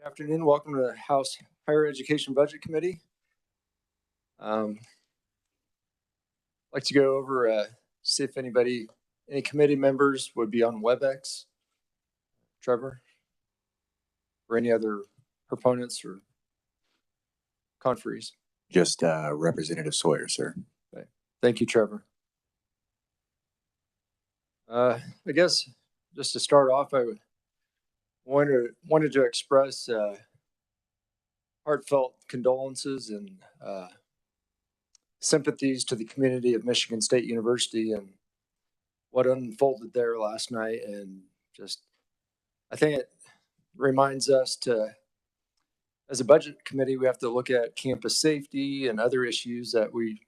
Afternoon. Welcome to the House Higher Education Budget Committee. I'd like to go over, see if any committee members would be on WebEx. Trevor, or any other proponents or conferees? Just Representative Sawyer, sir. Okay. Thank you, Trevor. I guess just to start off, I wanted to express heartfelt condolences and sympathies to the community of Michigan State University and what unfolded there last night. And just, I think it reminds us as a budget committee, we have to look at campus safety and other issues that we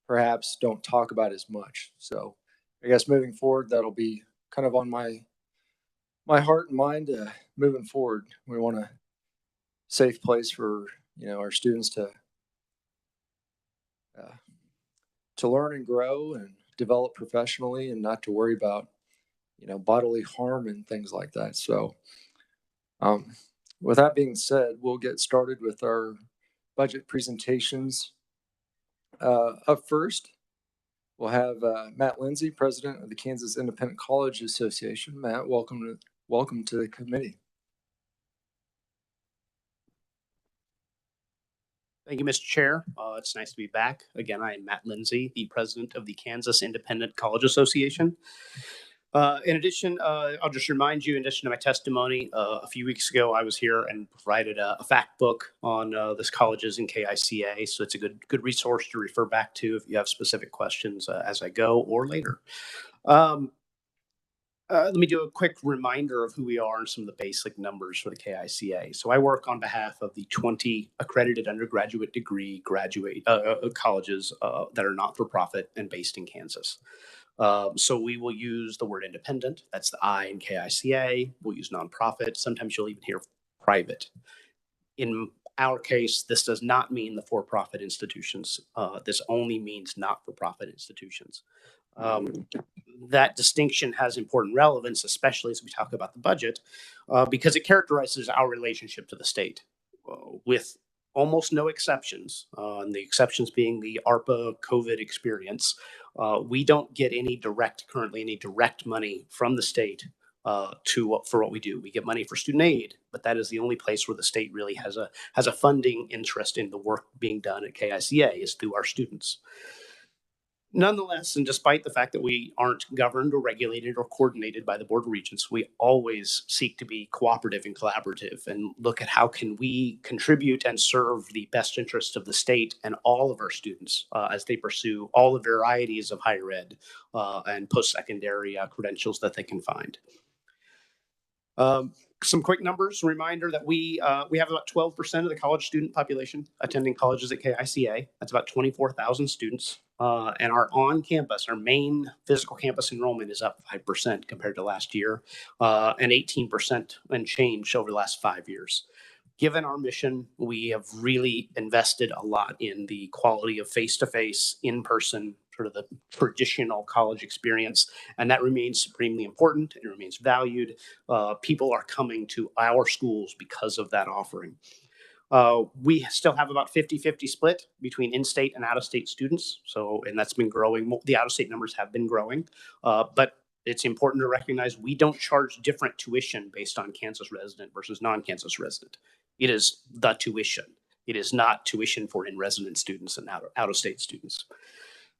perhaps don't talk about as much. So I guess moving forward, that'll be kind of on my heart and mind moving forward. We want a safe place for our students to learn and grow and develop professionally, and not to worry about bodily harm and things like that. So with that being said, we'll get started with our budget presentations. Up first, we'll have Matt Lindsay, president of the Kansas Independent College Association. Matt, welcome to the committee. Thank you, Mr. Chair. It's nice to be back. Again, I am Matt Lindsay, the president of the Kansas Independent College Association. In addition, I'll just remind you, in addition to my testimony, a few weeks ago, I was here and provided a fact book on this colleges in KICA. So it's a good resource to refer back to if you have specific questions as I go or later. Let me do a quick reminder of who we are and some of the basic numbers for the KICA. So I work on behalf of the 20 accredited undergraduate degree colleges that are not-for-profit and based in Kansas. So we will use the word independent. That's the I in KICA. We'll use nonprofit. Sometimes you'll even hear private. In our case, this does not mean the for-profit institutions. This only means not-for-profit institutions. That distinction has important relevance, especially as we talk about the budget, because it characterizes our relationship to the state with almost no exceptions, and the exceptions being the ARPA COVID experience. We don't get currently any direct money from the state for what we do. We get money for student aid, but that is the only place where the state really has a funding interest in the work being done at KICA is through our students. Nonetheless, and despite the fact that we aren't governed or regulated or coordinated by the Board of Regents, we always seek to be cooperative and collaborative and look at how can we contribute and serve the best interests of the state and all of our students as they pursue all the varieties of higher ed and post-secondary credentials that they can find. Some quick numbers, reminder that we have about 12% of the college student population attending colleges at KICA. That's about 24,000 students. And our main physical campus enrollment is up 5% compared to last year, and 18% and change over the last 5 years. Given our mission, we have really invested a lot in the quality of face-to-face, in-person, sort of the traditional college experience, and that remains supremely important. It remains valued. People are coming to our schools because of that offering. We still have about 50-50 split between in-state and out-of-state students. And that's been growing. The out-of-state numbers have been growing, but it's important to recognize we don't charge different tuition based on Kansas resident versus non-Kansas resident. It is the tuition. It is not tuition for in-resident students and out-of-state students.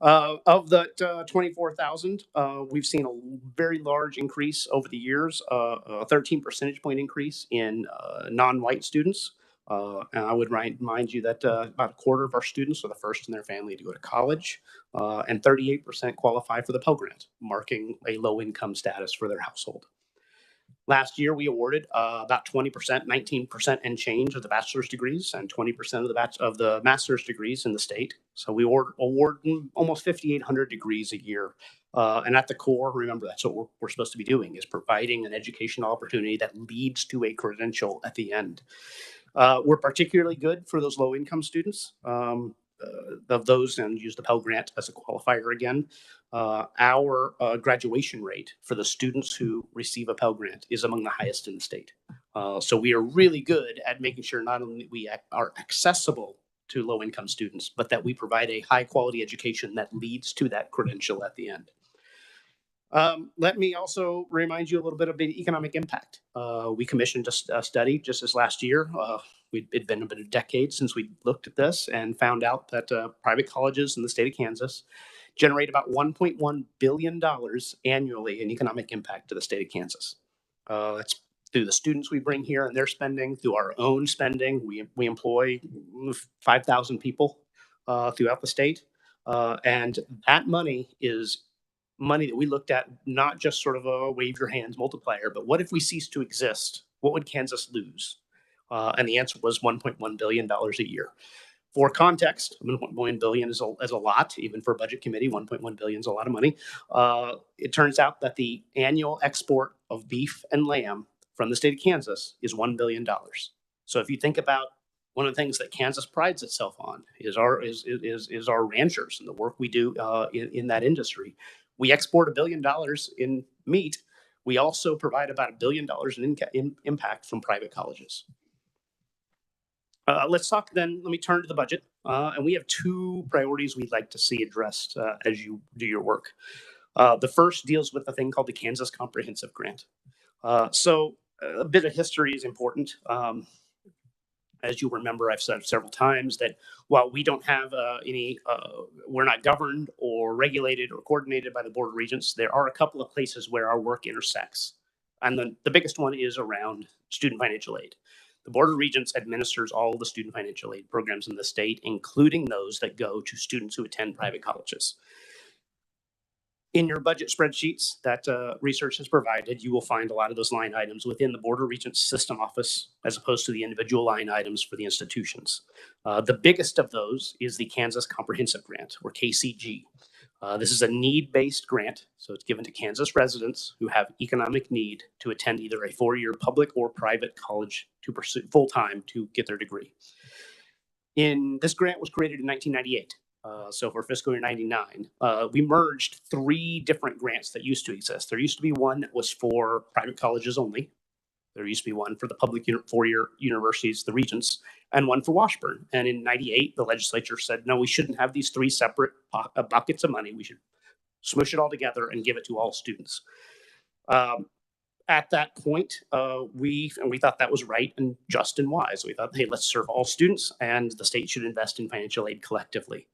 Of the 24,000, we've seen a very large increase over the years, a 13 percentage point increase in non-white students. And I would remind you that about a quarter of our students are the first in their family to go to college, and 38% qualify for the Pell Grant, marking a low-income status for their household. Last year, we awarded about 20%, 19% and change of the bachelor's degrees and 20% of the master's degrees in the state. So we award almost 5,800 degrees a year. And at the core, remember, that's what we're supposed to be doing, is providing an educational opportunity that leads to a credential at the end. We're particularly good for those low-income students. Of those, and use the Pell Grant as a qualifier again, our graduation rate for the students who receive a Pell Grant is among the highest in the state. So we are really good at making sure not only we are accessible to low-income students, but that we provide a high-quality education that leads to that credential at the end. Let me also remind you a little bit of the economic impact. We commissioned a study just this last year. It'd been about a decade since we looked at this and found out that private colleges in the state of Kansas generate about $1.1 billion annually in economic impact to the state of Kansas. That's through the students we bring here and their spending, through our own spending. We employ 5,000 people throughout the state. And that money is money that we looked at, not just sort of a wave your hands multiplier, but what if we cease to exist? What would Kansas lose? And the answer was $1.1 billion a year. For context, $1.1 billion is a lot, even for a budget committee. $1.1 billion is a lot of money. It turns out that the annual export of beef and lamb from the state of Kansas is $1 billion. So if you think about one of the things that Kansas prides itself on is our ranchers and the work we do in that industry. We export $1 billion in meat. We also provide about $1 billion in impact from private colleges. Let's talk then. Let me turn to the budget. And we have two priorities we'd like to see addressed as you do your work. The first deals with a thing called the Kansas Comprehensive Grant. So a bit of history is important. As you remember, I've said several times that while we don't have we're not governed or regulated or coordinated by the Board of Regents, there are a couple of places where our work intersects. And the biggest one is around student financial aid. The Board of Regents administers all the student financial aid programs in the state, including those that go to students who attend private colleges. In your budget spreadsheets that research has provided, you will find a lot of those line items within the Board of Regents system office, as opposed to the individual line items for the institutions. The biggest of those is the Kansas Comprehensive Grant, or KCG. This is a need-based grant, so it's given to Kansas residents who have economic need to attend either a four-year public or private college to pursue full-time to get their degree. This grant was created in 1998. So for fiscal year 99, we merged three different grants that used to exist. There used to be one that was for private colleges only. There used to be one for the public four-year universities, the Regents, and one for Washburn. And in 98, the legislature said, no, we shouldn't have these three separate buckets of money. We should smush it all together and give it to all students. At that point, we thought that was right and just and wise. We thought, hey, let's serve all students, and the state should invest in financial aid collectively.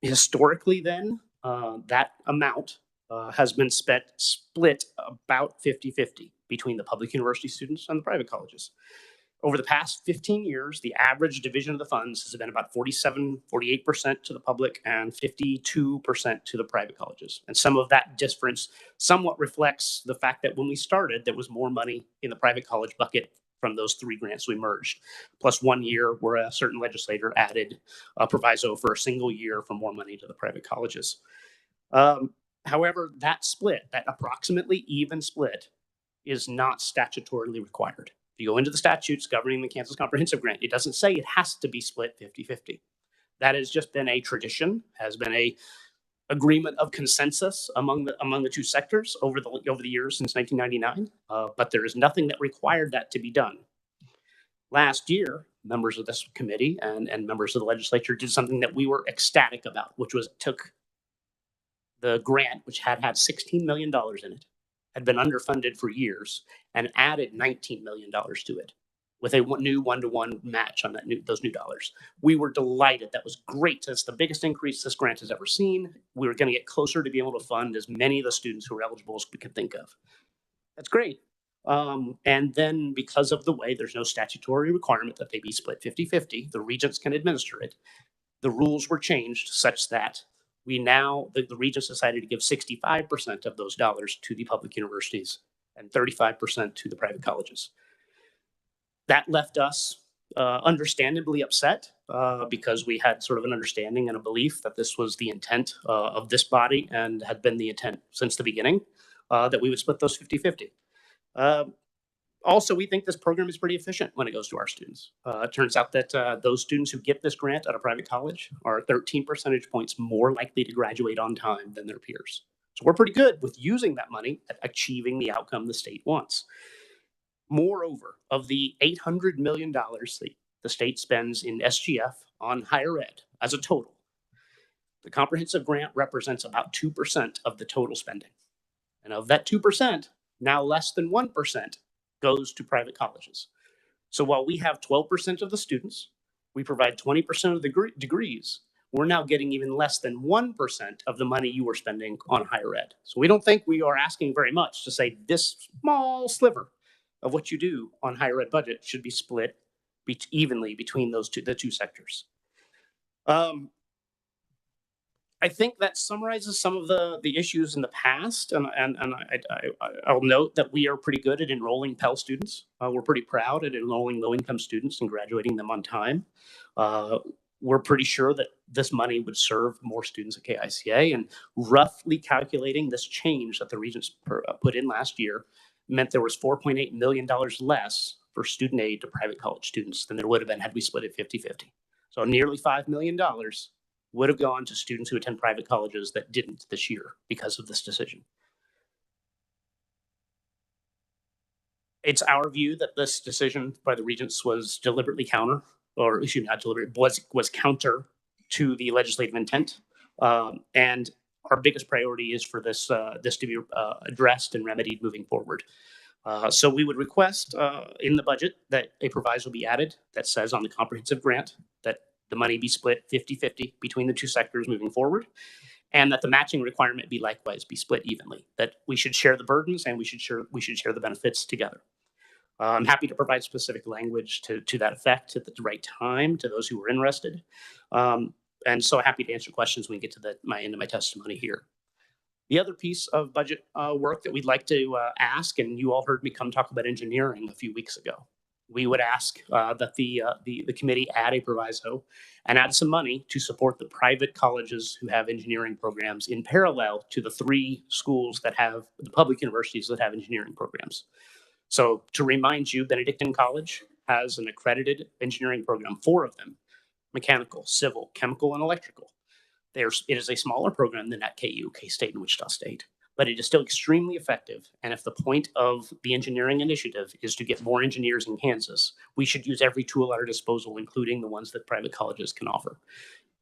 Historically, then, that amount has been split about 50-50 between the public university students and the private colleges. Over the past 15 years, the average division of the funds has been about 48% to the public and 52% to the private colleges. And some of that difference somewhat reflects the fact that when we started, there was more money in the private college bucket from those three grants we merged, plus 1 year where a certain legislator added a proviso for a single year for more money to the private colleges. However, that split, that approximately even split, is not statutorily required. If you go into the statutes governing the Kansas Comprehensive Grant, it doesn't say it has to be split 50-50. That has just been a tradition, has been a agreement of consensus among the two sectors over the years since 1999. But there is nothing that required that to be done. Last year, members of this committee and members of the legislature did something that we were ecstatic about, which was took the grant, which had $16 million in it, had been underfunded for years, and added $19 million to it with a new one-to-one match on those new dollars. We were delighted. That was great. That's the biggest increase this grant has ever seen. We were going to get closer to being able to fund as many of the students who are eligible as we could think of. That's great. And then because of the way there's no statutory requirement that they be split 50-50, the regents can administer it. The rules were changed such that the regents decided to give 65% of those dollars to the public universities and 35% to the private colleges. That left us understandably upset because we had sort of an understanding and a belief that this was the intent of this body and had been the intent since the beginning, that we would split those 50-50. Also, we think this program is pretty efficient when it goes to our students. It turns out that those students who get this grant at a private college are 13 percentage points more likely to graduate on time than their peers. So we're pretty good with using that money at achieving the outcome the state wants. Moreover, of the $800 million the state spends in SGF on higher ed as a total, the comprehensive grant represents about 2% of the total spending. And of that 2%, now less than 1% goes to private colleges. So while we have 12% of the students, we provide 20% of the degrees, we're now getting even less than 1% of the money you were spending on higher ed. So we don't think we are asking very much to say this small sliver of what you do on higher ed budget should be split evenly between the two sectors. I think that summarizes some of the issues in the past, and I'll note that we are pretty good at enrolling Pell students. We're pretty proud at enrolling low-income students and graduating them on time. We're pretty sure that this money would serve more students at KICA, and roughly calculating this change that the Regents put in last year meant there was $4.8 million less for student aid to private college students than there would have been had we split it 50-50. So nearly $5 million would have gone to students who attend private colleges that didn't this year because of this decision. It's our view that this decision by the Regents was deliberately counter to the legislative intent. And our biggest priority is for this to be addressed and remedied moving forward. So we would request in the budget that a proviso be added that says on the comprehensive grant that the money be split 50-50 between the two sectors moving forward, and that the matching requirement be likewise be split evenly, that we should share the burdens and we should share the benefits together. I'm happy to provide specific language to that effect at the right time to those who are interested. And so happy to answer questions when we get to my end of my testimony here. The other piece of budget work that we'd like to ask, and you all heard me come talk about engineering a few weeks ago. We would ask that the committee add a proviso and add some money to support the private colleges who have engineering programs in parallel to the 3 schools that have the public universities that have engineering programs. So to remind you, Benedictine College has an accredited engineering program, 4 of them: mechanical, civil, chemical, and electrical. It is a smaller program than at KU, K-State, and Wichita State, but it is still extremely effective. And if the point of the engineering initiative is to get more engineers in Kansas, we should use every tool at our disposal, including the ones that private colleges can offer.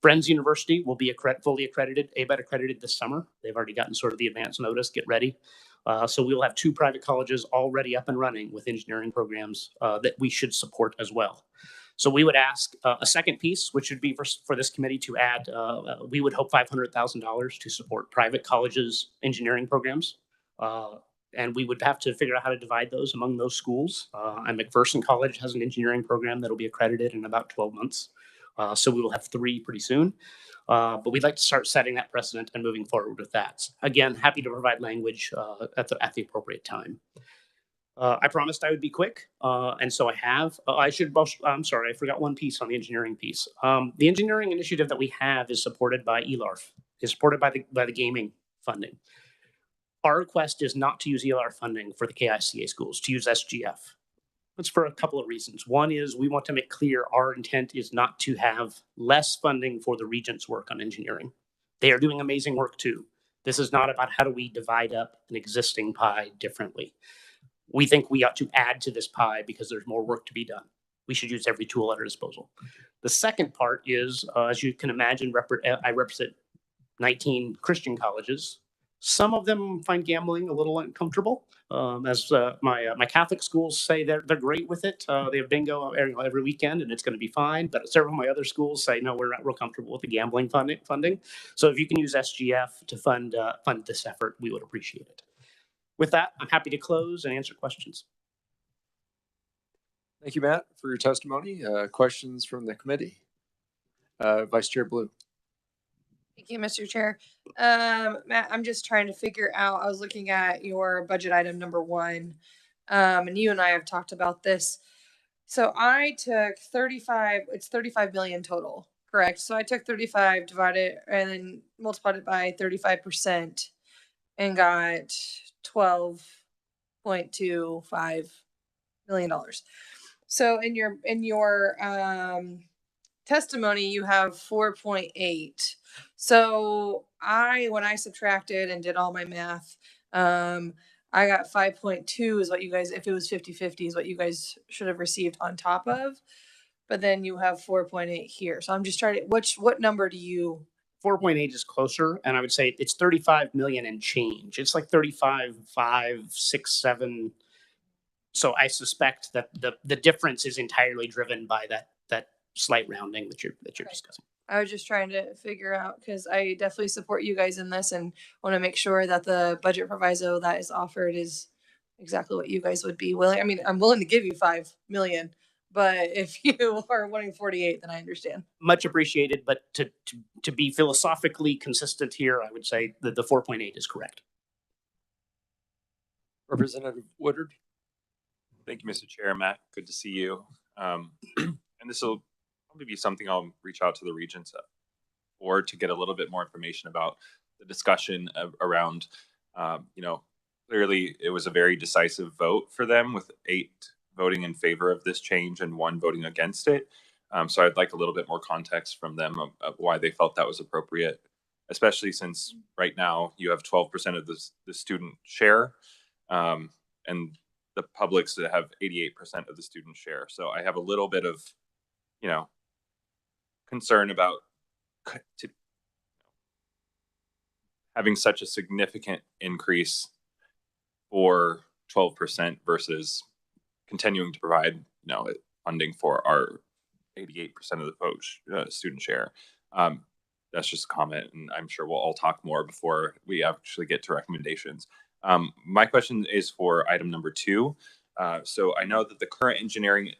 Friends University will be fully accredited, ABET accredited this summer. They've already gotten sort of the advance notice, get ready. So we'll have 2 private colleges already up and running with engineering programs that we should support as well. So we would ask a second piece, which would be for this committee to add, we would hope $500,000 to support private colleges' engineering programs. And we would have to figure out how to divide those among those schools. And McPherson College has an engineering program that will be accredited in about 12 months. So we will have 3 pretty soon. But we'd like to start setting that precedent and moving forward with that. Again, happy to provide language at the appropriate time. I promised I would be quick, and so I have. I'm sorry, I forgot one piece on the engineering piece. The engineering initiative that we have is supported by ELARF, is supported by the gaming funding. Our request is not to use ELARF funding for the KICA schools, to use SGF. That's for a couple of reasons. One is we want to make clear our intent is not to have less funding for the Regents' work on engineering. They are doing amazing work too. This is not about how do we divide up an existing pie differently. We think we ought to add to this pie because there's more work to be done. We should use every tool at our disposal. The second part is, as you can imagine, I represent 19 Christian colleges. Some of them find gambling a little uncomfortable. As my Catholic schools say, they're great with it. They have bingo every weekend, and it's going to be fine. But several of my other schools say, no, we're not real comfortable with the gambling funding. So if you can use SGF to fund this effort, we would appreciate it. With that, I'm happy to close and answer questions. Thank you, Matt, for your testimony. Questions from the committee? Vice Chair Blue. Thank you, Mr. Chair. Matt, I'm just trying to figure out, I was looking at your budget item number 1, and you and I have talked about this. So I took 35, it's 35 million total, correct? So I took 35, divided, and then multiplied it by 35% and got $12.25 million. So in your testimony, you have 4.8. So when I subtracted and did all my math, I I got 5.2 is what you guys, if it was 50-50 is what you guys should have received on top of. But then you have 4.8 here. So I'm just trying to, what number do you? 4.8 is closer, and I would say it's 35 million and change. It's like 35, 5, 6, 7. So I suspect that the difference is entirely driven by that slight rounding that you're discussing. I was just trying to figure out, because I definitely support you guys in this and want to make sure that the budget proviso that is offered is exactly what you guys would be willing. I mean, I'm willing to give you 5 million, but if you are wanting 48, then I understand. Much appreciated, but to be philosophically consistent here, I would say that the 4.8 is correct. Representative Woodard. Thank you, Mr. Chair. Matt, good to see you. And this will probably be something I'll reach out to the Regents or to get a little bit more information about the discussion around, clearly it was a very decisive vote for them with 8 voting in favor of this change and 1 voting against it. So I'd like a little bit more context from them of why they felt that was appropriate, especially since right now you have 12% of the student share, and the publics that have 88% of the student share. So I have a little bit of, concern about having such a significant increase for 12% versus continuing to provide, funding for our 88% of the student share. That's just a comment, and I'm sure we'll all talk more before we actually get to recommendations. My question is for item number 2. So I know that the current university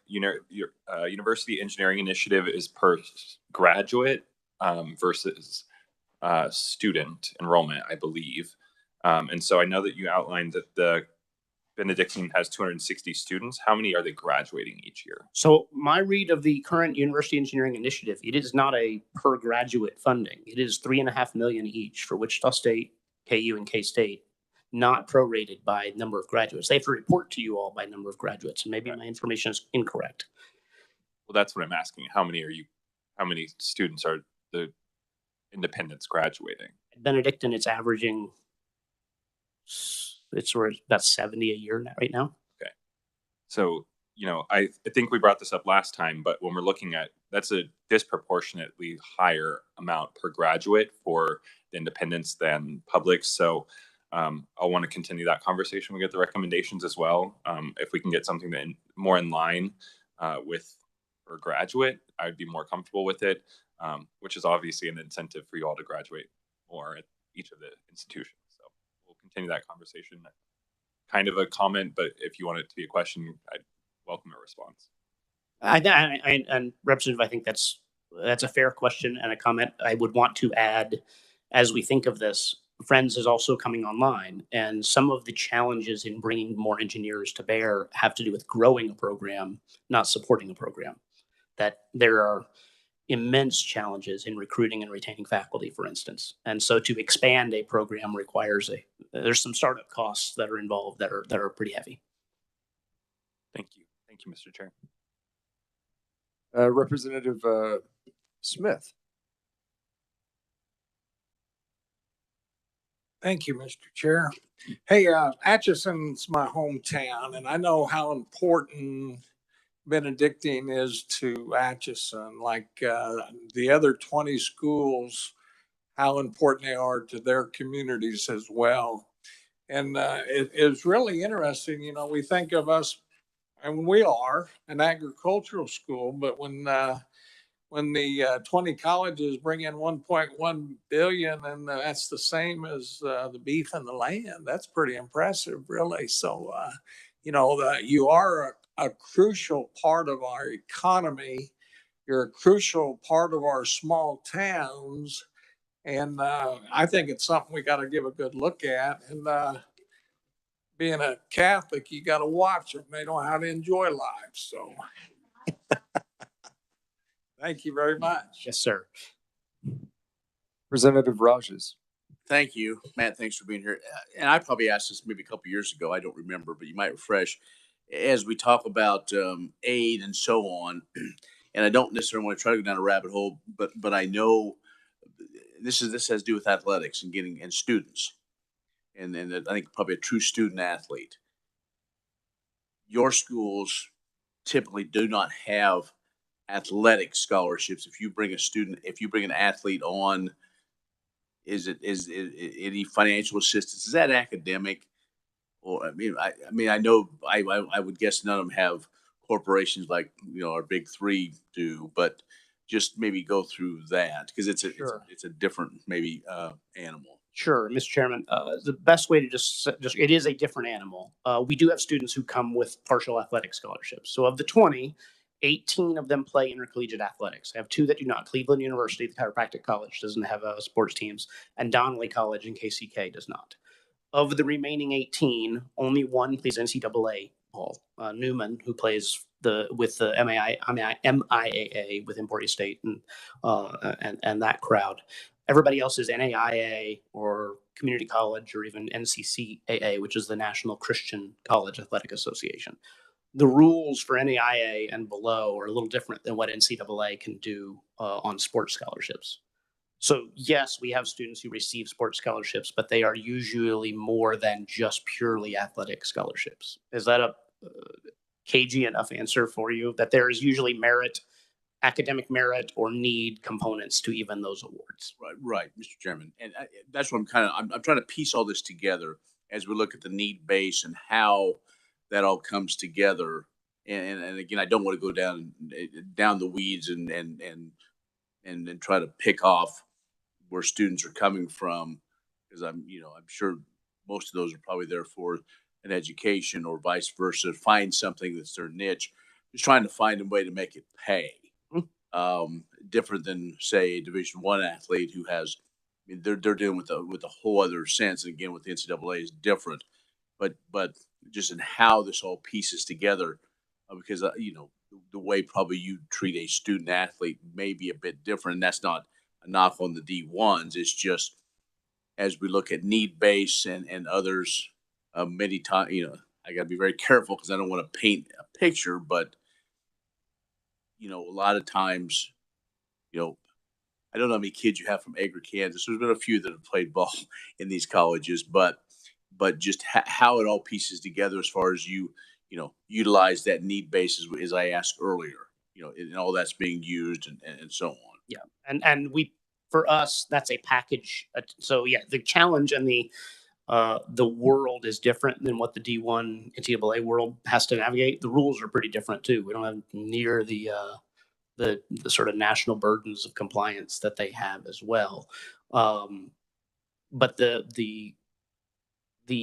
engineering initiative is per graduate versus student enrollment, I believe. And so I know that you outlined that the Benedictine has 260 students. How many are they graduating each year? So my read of the current University Engineering Initiative, it is not a per graduate funding. It is $3.5 million each for Wichita State, KU, and K-State, not prorated by number of graduates. They have to report to you all by number of graduates, and maybe my information is incorrect. Well, that's what I'm asking. How many students are the independents graduating? At Benedictine, it's averaging, it's about 70 a year right now. Okay. So, I think we brought this up last time, but when we're looking at, that's a disproportionately higher amount per graduate for the independents than public. So I'll want to continue that conversation. We get the recommendations as well. If we can get something that more in line with per graduate, I'd be more comfortable with it, which is obviously an incentive for you all to graduate more at each of the institutions. So we'll continue that conversation. Kind of a comment, but if you want it to be a question, I'd welcome a response. And Representative, I think that's a fair question and a comment. I would want to add, as we think of this, Friends is also coming online, and some of the challenges in bringing more engineers to bear have to do with growing a program, not supporting a program. That there are immense challenges in recruiting and retaining faculty, for instance. And so to expand a program requires there's some startup costs that are involved that are pretty heavy. Thank you. Thank you, Mr. Chair. Representative Smith. Thank you, Mr. Chair. Hey, Atchison's my hometown, and I know how important Benedictine is to Atchison, like the other 20 schools, how important they are to their communities as well. And it is really interesting, we think of us, and we are an agricultural school, but when the 20 colleges bring in 1.1 billion, and that's the same as the beef and the land, that's pretty impressive, really. So, you are a crucial part of our economy. You're a crucial part of our small towns. And I think it's something we got to give a good look at. And being a Catholic, you got to watch them. They know how to enjoy life. So thank you very much. Yes, sir. Representative Rajas. Thank you, Matt. Thanks for being here. And I probably asked this maybe a couple years ago. I don't remember, but you might refresh. As we talk about aid and so on, and I don't necessarily want to try to go down a rabbit hole, but I know this has to do with athletics and students. and I think probably a true student athlete. Your schools typically do not have athletic scholarships. If you bring an athlete on, is any financial assistance? Is that academic? Or I know I would guess none of them have corporations like our big three do, but just maybe go through that because it's a different maybe animal. Sure, Mr. Chairman. The best way to just it is a different animal. We do have students who come with partial athletic scholarships. So of the 20, 18 of them play intercollegiate athletics. I have 2 that do not. Cleveland University, the chiropractic college, doesn't have sports teams, and Donnelly College in KCK does not. Of the remaining 18, only 1 plays NCAA ball. Newman, who plays with the MIAA with Emporia State and that crowd. Everybody else is NAIA or community college or even NCCAA, which is the National Christian College Athletic Association. The rules for NAIA and below are a little different than what NCAA can do on sports scholarships. So yes, we have students who receive sports scholarships, but they are usually more than just purely athletic scholarships. Is that a cagey enough answer for you? That there is usually merit, academic merit, or need components to even those awards. Right, Mr. Chairman, and that's what I'm trying to piece all this together as we look at the need base and how that all comes together. And again, I don't want to go down the weeds and try to pick off where students are coming from, because I'm sure most of those are probably there for an education or vice versa, find something that's their niche, just trying to find a way to make it pay. Different than say a Division I athlete who has, they're dealing with a whole other sense. And again, with the NCAA is different, but just in how this all pieces together, because the way probably you treat a student athlete may be a bit different. And that's not a knock on the D1s. It's just as we look at need base and others, many times, I got to be very careful because I don't want to paint a picture, but a lot of times, I don't know how many kids you have from Agri, Kansas. There's been a few that have played ball in these colleges, but just how it all pieces together as far as utilize that need basis, as I asked earlier, and all that's being used and so on. Yeah. And for us, that's a package. So yeah, the challenge and the world is different than what the D1 NCAA world has to navigate. The rules are pretty different too. We don't have near the sort of national burdens of compliance that they have as well. But the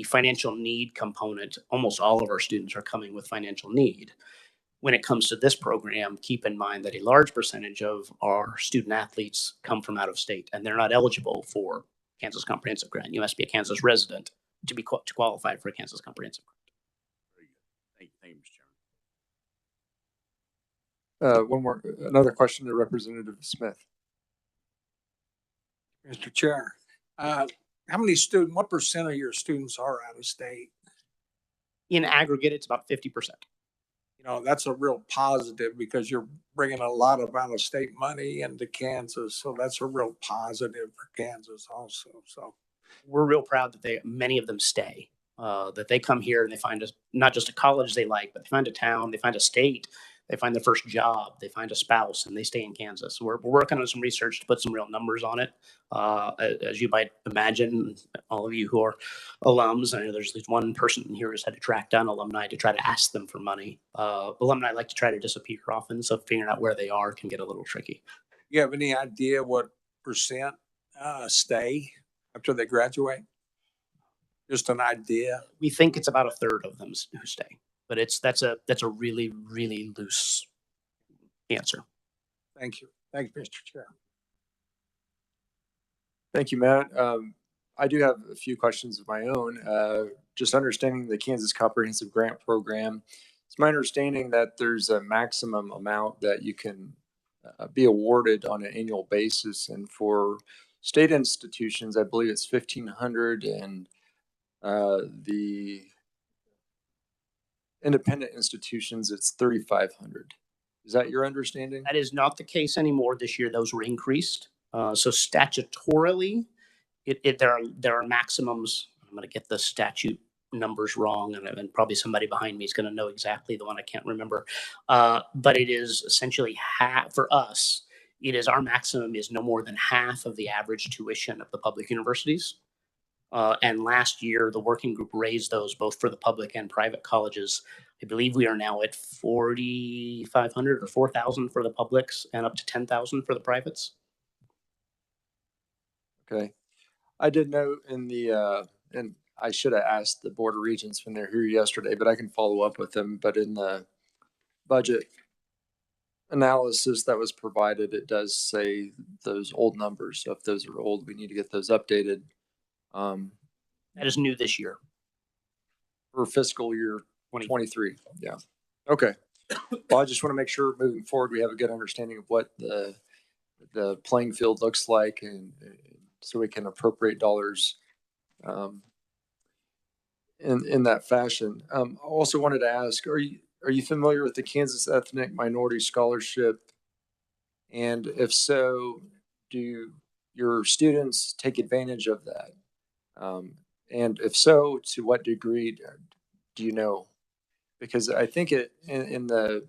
financial need component, almost all of our students are coming with financial need. When it comes to this program, keep in mind that a large percentage of our student athletes come from out of state, and they're not eligible for Kansas Comprehensive Grant. You must be a Kansas resident to qualify for a Kansas Comprehensive Grant. Very good. Thank you, Mr. Chairman. Another question to Representative Smith. Mr. Chair, what percent of your students are out of state? In aggregate, it's about 50%. That's a real positive because you're bringing a lot of out of state money into Kansas. So that's a real positive for Kansas also. So we're real proud that many of them stay, that they come here and they find not just a college they like, but they find a town, they find a state, they find their first job, they find a spouse, and they stay in Kansas. So we're working on some research to put some real numbers on it. As you might imagine, all of you who are alums, I know there's at least one person here who's had to track down alumni to try to ask them for money. Alumni like to try to disappear often, so figuring out where they are can get a little tricky. You have any idea what percent stay after they graduate? Just an idea. We think it's about a third of them who stay. But that's a really, really loose answer. Thank you. Thank you, Mr. Chair. Thank you, Matt. I do have a few questions of my own. Just understanding the Kansas Comprehensive Grant Program, it's my understanding that there's a maximum amount that you can be awarded on an annual basis. And for state institutions, I believe it's $1,500, and the independent institutions, it's $3,500. Is that your understanding? That is not the case anymore. This year, those were increased. So statutorily, there are maximums. I'm going to get the statute numbers wrong, and probably somebody behind me is going to know exactly the one I can't remember. But it is essentially half for us. It is our maximum is no more than half of the average tuition of the public universities. And last year, the working group raised those both for the public and private colleges. I believe we are now at 4,500 or 4,000 for the publics and up to 10,000 for the privates. Okay. I did note in the, and I should have asked the Board of Regents when they're here yesterday, but I can follow up with them. But in the budget analysis that was provided, it does say those old numbers. So if those are old, we need to get those updated. That is new this year. For fiscal year 23. Yeah. Okay. Well, I just want to make sure moving forward, we have a good understanding of what the playing field looks like, and so we can appropriate dollars in that fashion. I also wanted to ask, are you familiar with the Kansas Ethnic Minority Scholarship? And if so, do your students take advantage of that? And if so, to what degree do you know? Because I think in the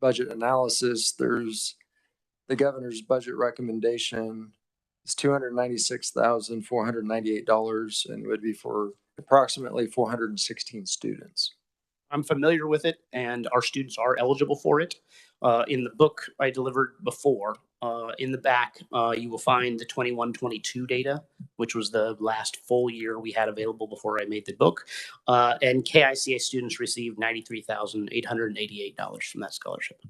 budget analysis, there's the governor's budget recommendation is $296,498, and it would be for approximately 416 students. I'm familiar with it, and our students are eligible for it. In the book I delivered before, in the back, you will find the 21-22 data, which was the last full year we had available before I made the book. And KICA students received $93,888 from that scholarship.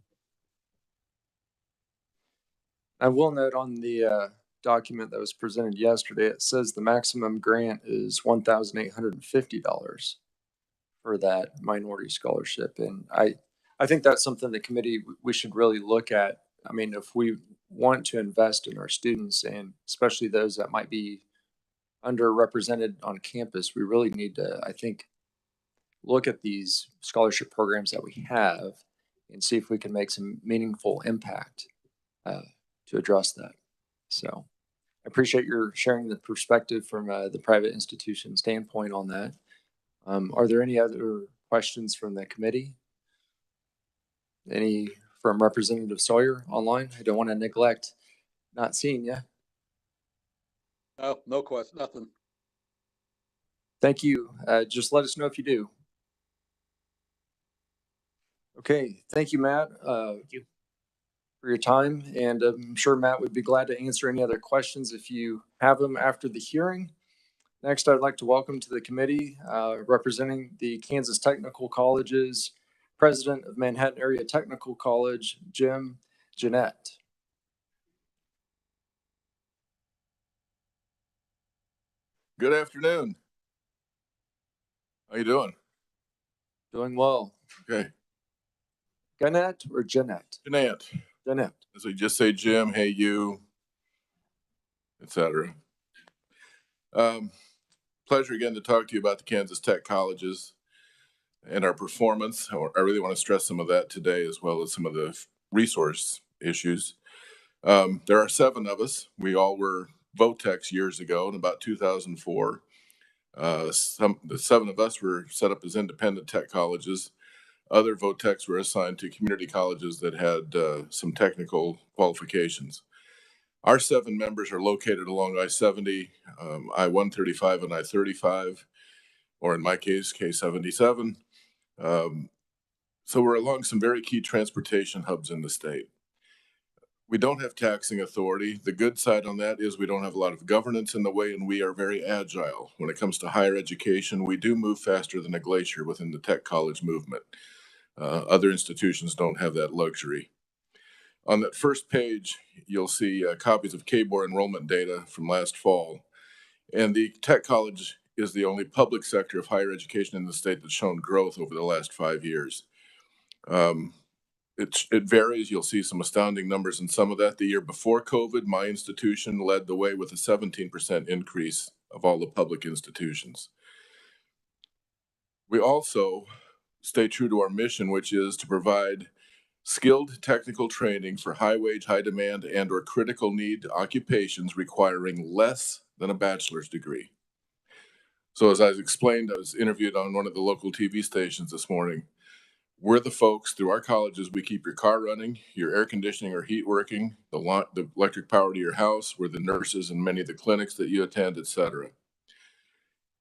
I will note on the document that was presented yesterday, it says the maximum grant is $1,850 for that minority scholarship. And I think that's something the committee, we should really look at. I mean, if we want to invest in our students, and especially those that might be underrepresented on campus, we really need to, I think, look at these scholarship programs that we have and see if we can make some meaningful impact to address that. So I appreciate your sharing the perspective from the private institution standpoint on that. Are there any other questions from the committee? Any from Representative Sawyer online? I don't want to neglect not seeing you. No question, nothing. Thank you. Just let us know if you do. Okay, thank you, Matt. Thank you for your time, and I'm sure Matt would be glad to answer any other questions if you have them after the hearing. Next, I'd like to welcome to the committee, representing the Kansas Technical College's President of Manhattan Area Technical College, Jim Jeanette. Good afternoon. How you doing? Doing well. Okay. Jeanette or Jeanette? Jeanette. Jeanette. So you just say Jim, hey you, etc. Pleasure again to talk to you about the Kansas Tech colleges and our performance. I really want to stress some of that today, as well as some of the resource issues. There are 7 of us. We all were VOTECs years ago in about 2004. The 7 of us were set up as independent tech colleges. Other VOTECs were assigned to community colleges that had some technical qualifications. Our 7 members are located along I-70, I-135, and I-35, or in my case, K-77. So we're along some very key transportation hubs in the state. We don't have taxing authority. The good side on that is we don't have a lot of governance in the way, and we are very agile. When it comes to higher education, we do move faster than a glacier within the tech college movement. Other institutions don't have that luxury. On that first page, you'll see copies of KBOR enrollment data from last fall. And the tech college is the only public sector of higher education in the state that's shown growth over the last 5 years. It varies. You'll see some astounding numbers in some of that. The year before COVID, my institution led the way with a 17% increase of all the public institutions. We also stay true to our mission, which is to provide skilled technical training for high wage, high demand, and or critical need occupations requiring less than a bachelor's degree. So as I explained, I was interviewed on one of the local TV stations this morning. We're the folks through our colleges. We keep your car running, your air conditioning or heat working, the electric power to your house. We're the nurses in many of the clinics that you attend, etc.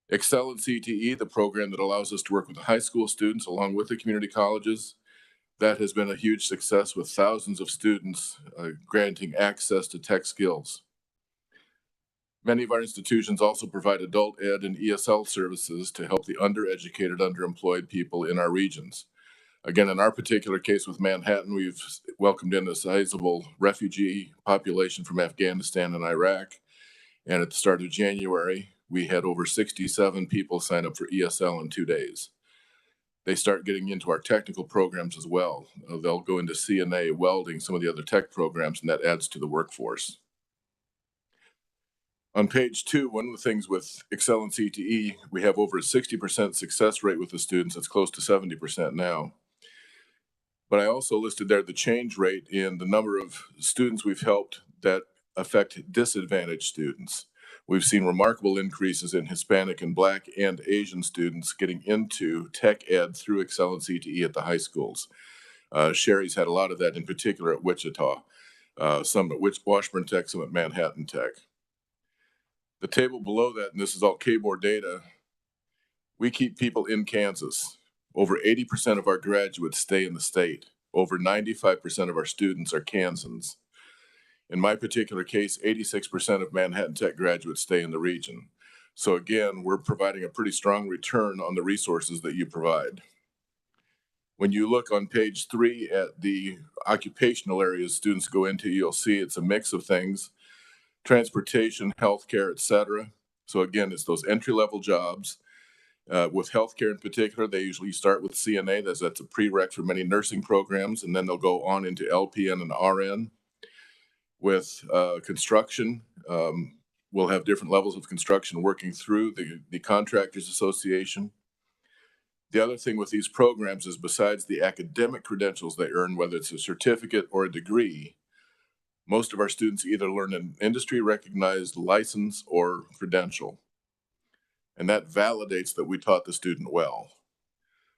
Excel in CTE, the program that allows us to work with the high school students along with the community colleges. That has been a huge success with thousands of students granting access to tech skills. Many of our institutions also provide adult ed and ESL services to help the undereducated, underemployed people in our regions. Again, in our particular case with Manhattan, we've welcomed in a sizable refugee population from Afghanistan and Iraq. And at the start of January, we had over 67 people sign up for ESL in 2 days. They start getting into our technical programs as well. They'll go into CNA, welding, some of the other tech programs, and that adds to the workforce. On page 2, one of the things with Excel and CTE, we have over a 60% success rate with the students. It's close to 70% now. But I also listed there the change rate in the number of students we've helped that affect disadvantaged students. We've seen remarkable increases in Hispanic and Black and Asian students getting into tech ed through Excel and CTE at the high schools. Sherry's had a lot of that, in particular at Wichita, some at Washburn Tech, some at Manhattan Tech. The table below that, and this is all KBOR data, we keep people in Kansas. Over 80% of our graduates stay in the state. Over 95% of our students are Kansans. In my particular case, 86% of Manhattan Tech graduates stay in the region. So again, we're providing a pretty strong return on the resources that you provide. When you look on page 3 at the occupational areas students go into, you'll see it's a mix of things: transportation, healthcare, etc. So again, it's those entry-level jobs. With healthcare in particular, they usually start with CNA. That's a prereq for many nursing programs, and then they'll go on into LPN and RN. With construction, we'll have different levels of construction working through the Contractors Association. The other thing with these programs is, besides the academic credentials they earn, whether it's a certificate or a degree, most of our students either learn an industry-recognized license or credential. And that validates that we taught the student well.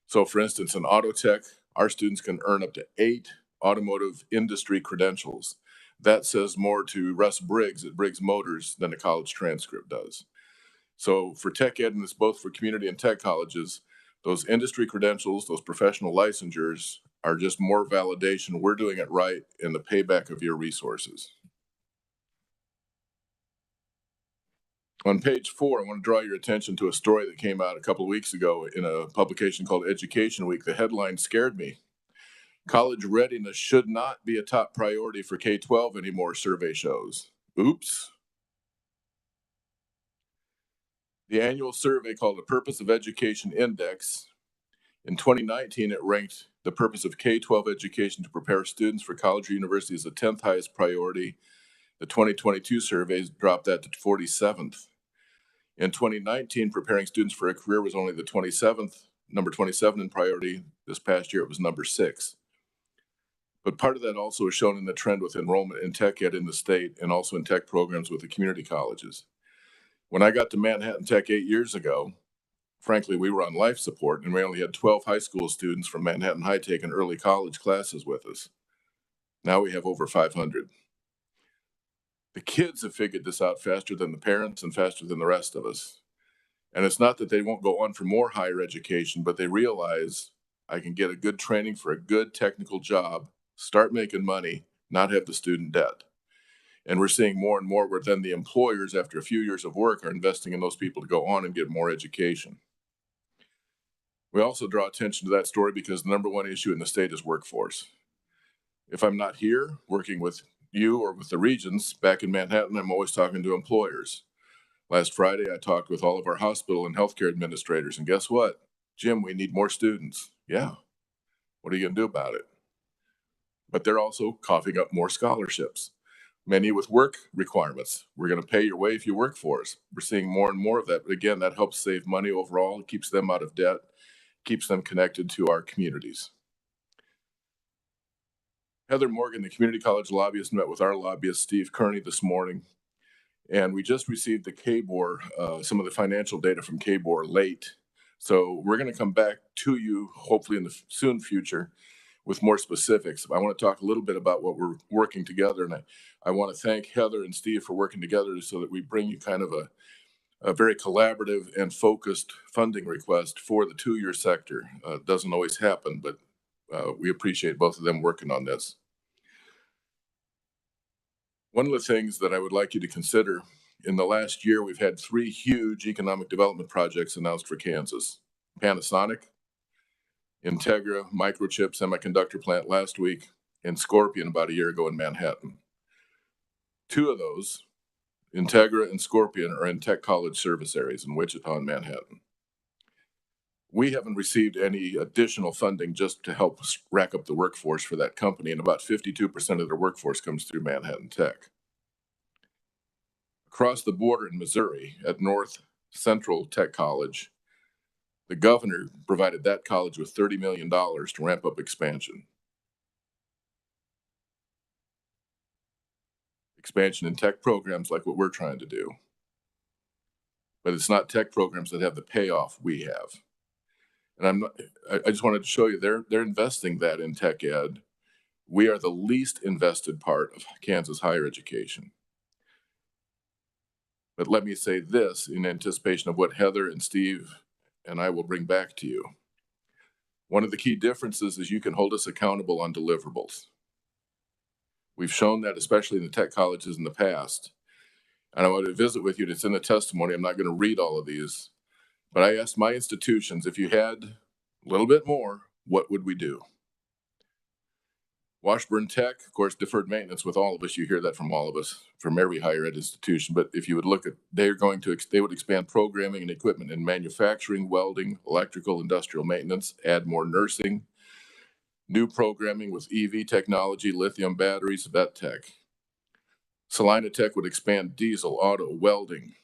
So for instance, in auto tech, our students can earn up to 8 automotive industry credentials. That says more to Russ Briggs at Briggs Motors than a college transcript does. So for tech ed, and it's both for community and tech colleges, those industry credentials, those professional licensures are just more validation we're doing it right in the payback of your resources. On page 4, I want to draw your attention to a story that came out a couple of weeks ago in a publication called Education Week. The headline scared me. College readiness should not be a top priority for K-12 anymore, survey shows. Oops. The annual survey, called the Purpose of Education Index, in 2019, it ranked the purpose of K-12 education to prepare students for college or university as the 10th highest priority. The 2022 surveys dropped that to 47th. In 2019, preparing students for a career was only the number 27 in priority. This past year, it was number 6. But part of that also is shown in the trend with enrollment in tech ed in the state, and also in tech programs with the community colleges. When I got to Manhattan Tech 8 years ago, frankly, we were on life support, and we only had 12 high school students from Manhattan High taking early college classes with us. Now we have over 500. The kids have figured this out faster than the parents and faster than the rest of us. And it's not that they won't go on for more higher education, but they realize I can get a good training for a good technical job, start making money, not have the student debt. And we're seeing more and more where then the employers, after a few years of work, are investing in those people to go on and get more education. We also draw attention to that story because the number one issue in the state is workforce. If I'm not here working with you or with the regions back in Manhattan, I'm always talking to employers. Last Friday, I talked with all of our hospital and healthcare administrators, and guess what? Jim, we need more students. Yeah. What are you going to do about it? But they're also coughing up more scholarships, many with work requirements. We're going to pay your way if you work for us. We're seeing more and more of that. But again, that helps save money overall. It keeps them out of debt, keeps them connected to our communities. Heather Morgan, the community college lobbyist, met with our lobbyist, Steve Kearney, this morning. And we just received the KBOR, some of the financial data from KBOR late. So we're going to come back to you, hopefully in the soon future, with more specifics. I want to talk a little bit about what we're working together. And I want to thank Heather and Steve for working together so that we bring you kind of a very collaborative and focused funding request for the 2-year sector. It doesn't always happen, but we appreciate both of them working on this. One of the things that I would like you to consider, in the last year, we've had 3 huge economic development projects announced for Kansas. Panasonic, Integra microchip semiconductor plant last week, and Scorpion about a year ago in Manhattan. 2 of those, Integra and Scorpion, are in tech college service areas in Wichita and Manhattan. We haven't received any additional funding just to help rack up the workforce for that company, and about 52% of their workforce comes through Manhattan Tech. Across the border in Missouri at North Central Tech College, the governor provided that college with $30 million to ramp up expansion. Expansion in tech programs like what we're trying to do. But it's not tech programs that have the payoff we have. And I just wanted to show you, they're investing that in tech ed. We are the least invested part of Kansas higher education. But let me say this in anticipation of what Heather and Steve and I will bring back to you. One of the key differences is you can hold us accountable on deliverables. We've shown that, especially in the tech colleges in the past. And I want to visit with you. It's in the testimony. I'm not going to read all of these. But I asked my institutions, if you had a little bit more, what would we do? Washburn Tech, of course, deferred maintenance with all of us. You hear that from all of us, from every higher ed institution. But if you would look at, they would expand programming and equipment in manufacturing, welding, electrical, industrial maintenance, add more nursing, new programming with EV technology, lithium batteries, vet tech. Salina Tech would expand diesel, auto, welding,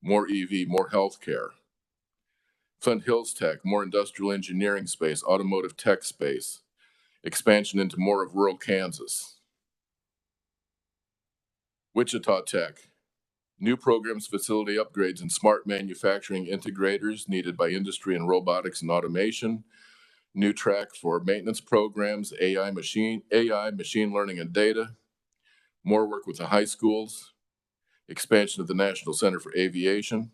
more EV, more healthcare. Flint Hills Tech, more industrial engineering space, automotive tech space, expansion into more of rural Kansas. Wichita Tech, new programs, facility upgrades, and smart manufacturing integrators needed by industry and robotics and automation. New track for maintenance programs, AI, machine learning and data. More work with the high schools. Expansion of the National Center for Aviation.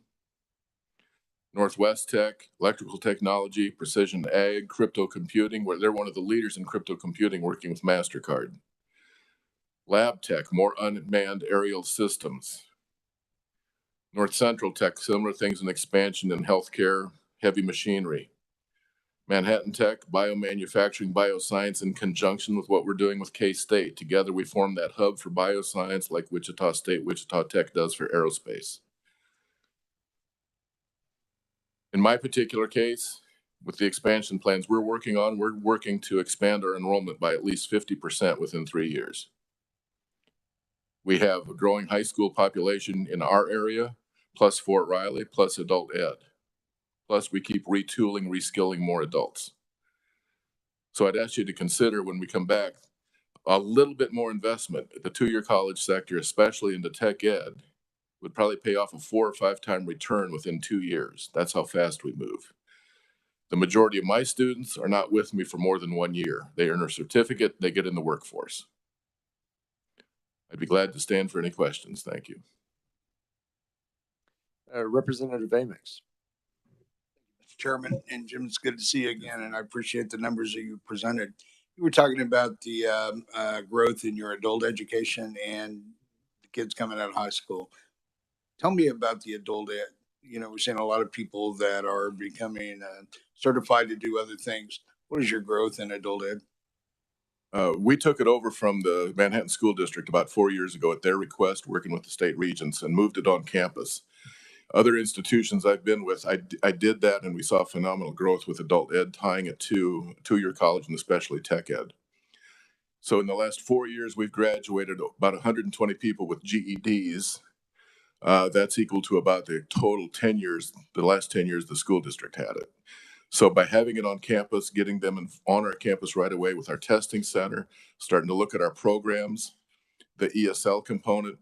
Northwest Tech, electrical technology, precision ag, crypto computing, where they're one of the leaders in crypto computing, working with MasterCard. Lab Tech, more unmanned aerial systems. North Central Tech, similar things in expansion in healthcare, heavy machinery. Manhattan Tech, biomanufacturing, bioscience in conjunction with what we're doing with K-State. Together we form that hub for bioscience like Wichita State, Wichita Tech does for aerospace. In my particular case, with the expansion plans we're working to expand our enrollment by at least 50% within 3 years. We have a growing high school population in our area, plus Fort Riley, plus adult ed. Plus we keep retooling, reskilling more adults. So I'd ask you to consider, when we come back, a little bit more investment. The 2-year college sector, especially into tech ed, would probably pay off a 4 or 5 time return within 2 years. That's how fast we move. The majority of my students are not with me for more than 1 year. They earn a certificate, they get in the workforce. I'd be glad to stand for any questions. Thank you. Representative Amix. Mr. Chairman, and Jim, it's good to see you again, and I appreciate the numbers that you presented. You were talking about the growth in your adult education and the kids coming out of high school. Tell me about the adult ed. You know, we're seeing a lot of people that are becoming certified to do other things. What is your growth in adult ed? We took it over from the Manhattan School District about 4 years ago at their request, working with the state regents, and moved it on campus. Other institutions I've been with, I did that, and we saw phenomenal growth with adult ed, tying it to 2-year college and especially tech ed. So in the last 4 years, we've graduated about 120 people with GEDs. That's equal to about the total 10 years, the last 10 years the school district had it. So by having it on campus, getting them on our campus right away with our testing center, starting to look at our programs, the ESL component,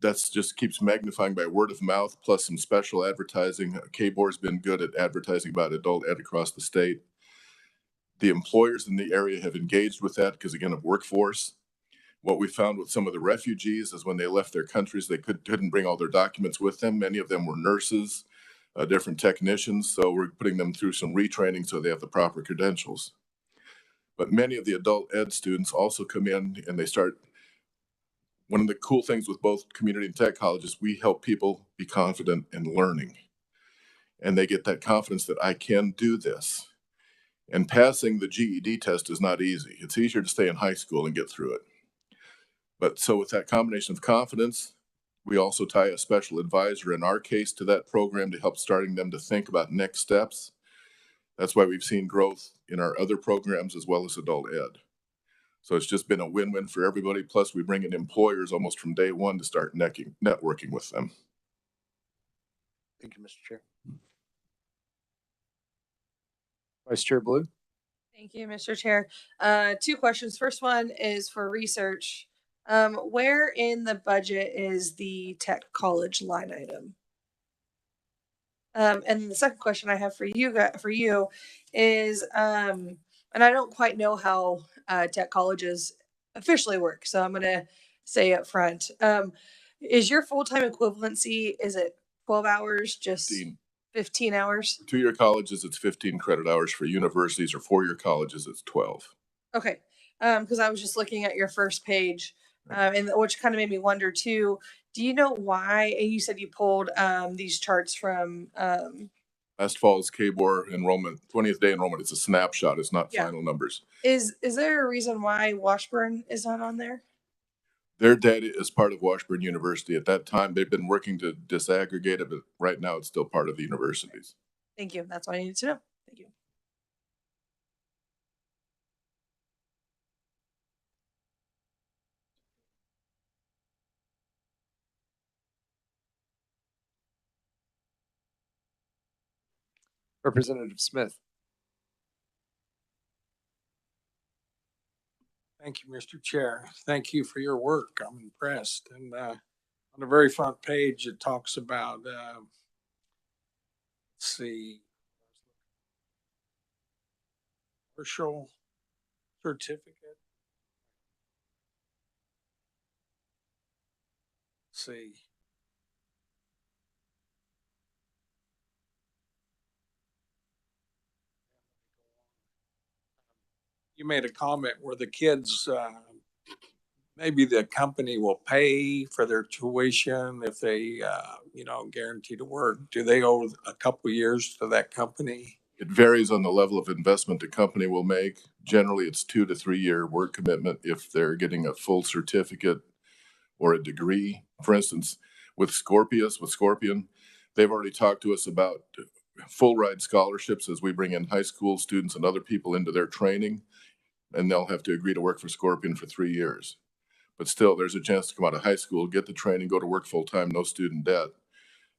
That's just keeps magnifying by word of mouth, plus some special advertising. KBOR's been good at advertising about adult ed across the state. The employers in the area have engaged with that because, again, of workforce. What we found with some of the refugees is when they left their countries, they couldn't bring all their documents with them. Many of them were nurses, different technicians. So we're putting them through some retraining so they have the proper credentials. But many of the adult ed students also come in and they start. One of the cool things with both community and tech colleges, we help people be confident in learning. And they get that confidence that I can do this. And passing the GED test is not easy. It's easier to stay in high school and get through it. But so with that combination of confidence, we also tie a special advisor in our case to that program to help starting them to think about next steps. That's why we've seen growth in our other programs as well as adult ed. So it's just been a win-win for everybody. Plus we bring in employers almost from day one to start networking with them. Thank you, Mr. Chair. Vice Chair Blue. Thank you, Mr. Chair. 2 questions. First one is for research. Where in the budget is the tech college line item? And the second question I have for you is, and I don't quite know how tech colleges officially work, so I'm going to say up front. Is your full-time equivalency, is it 12 hours, just 15 hours? 2-year colleges, it's 15 credit hours. For universities or 4-year colleges, it's 12. Okay. Because I was just looking at your first page, and which kind of made me wonder too. Do you know why? And you said you pulled these charts from last fall's KBOR enrollment, 20th day enrollment. It's a snapshot. It's not final numbers. Is there a reason why Washburn is not on there? Their data is part of Washburn University. At that time, they've been working to disaggregate it, but right now it's still part of the universities. Thank you. That's what I needed to know. Thank you. Representative Smith. Thank you, Mr. Chair. Thank you for your work. I'm impressed. And on the very front page, it talks about, let's see, commercial certificate. Let's see. You made a comment where the kids, maybe the company will pay for their tuition if they, guarantee to work. Do they owe a couple years to that company? It varies on the level of investment the company will make. Generally, it's 2 to 3 year work commitment if they're getting a full certificate or a degree. For instance, with Scorpion, they've already talked to us about full ride scholarships as we bring in high school students and other people into their training, and they'll have to agree to work for Scorpion for 3 years. But still, there's a chance to come out of high school, get the training, go to work full time, no student debt.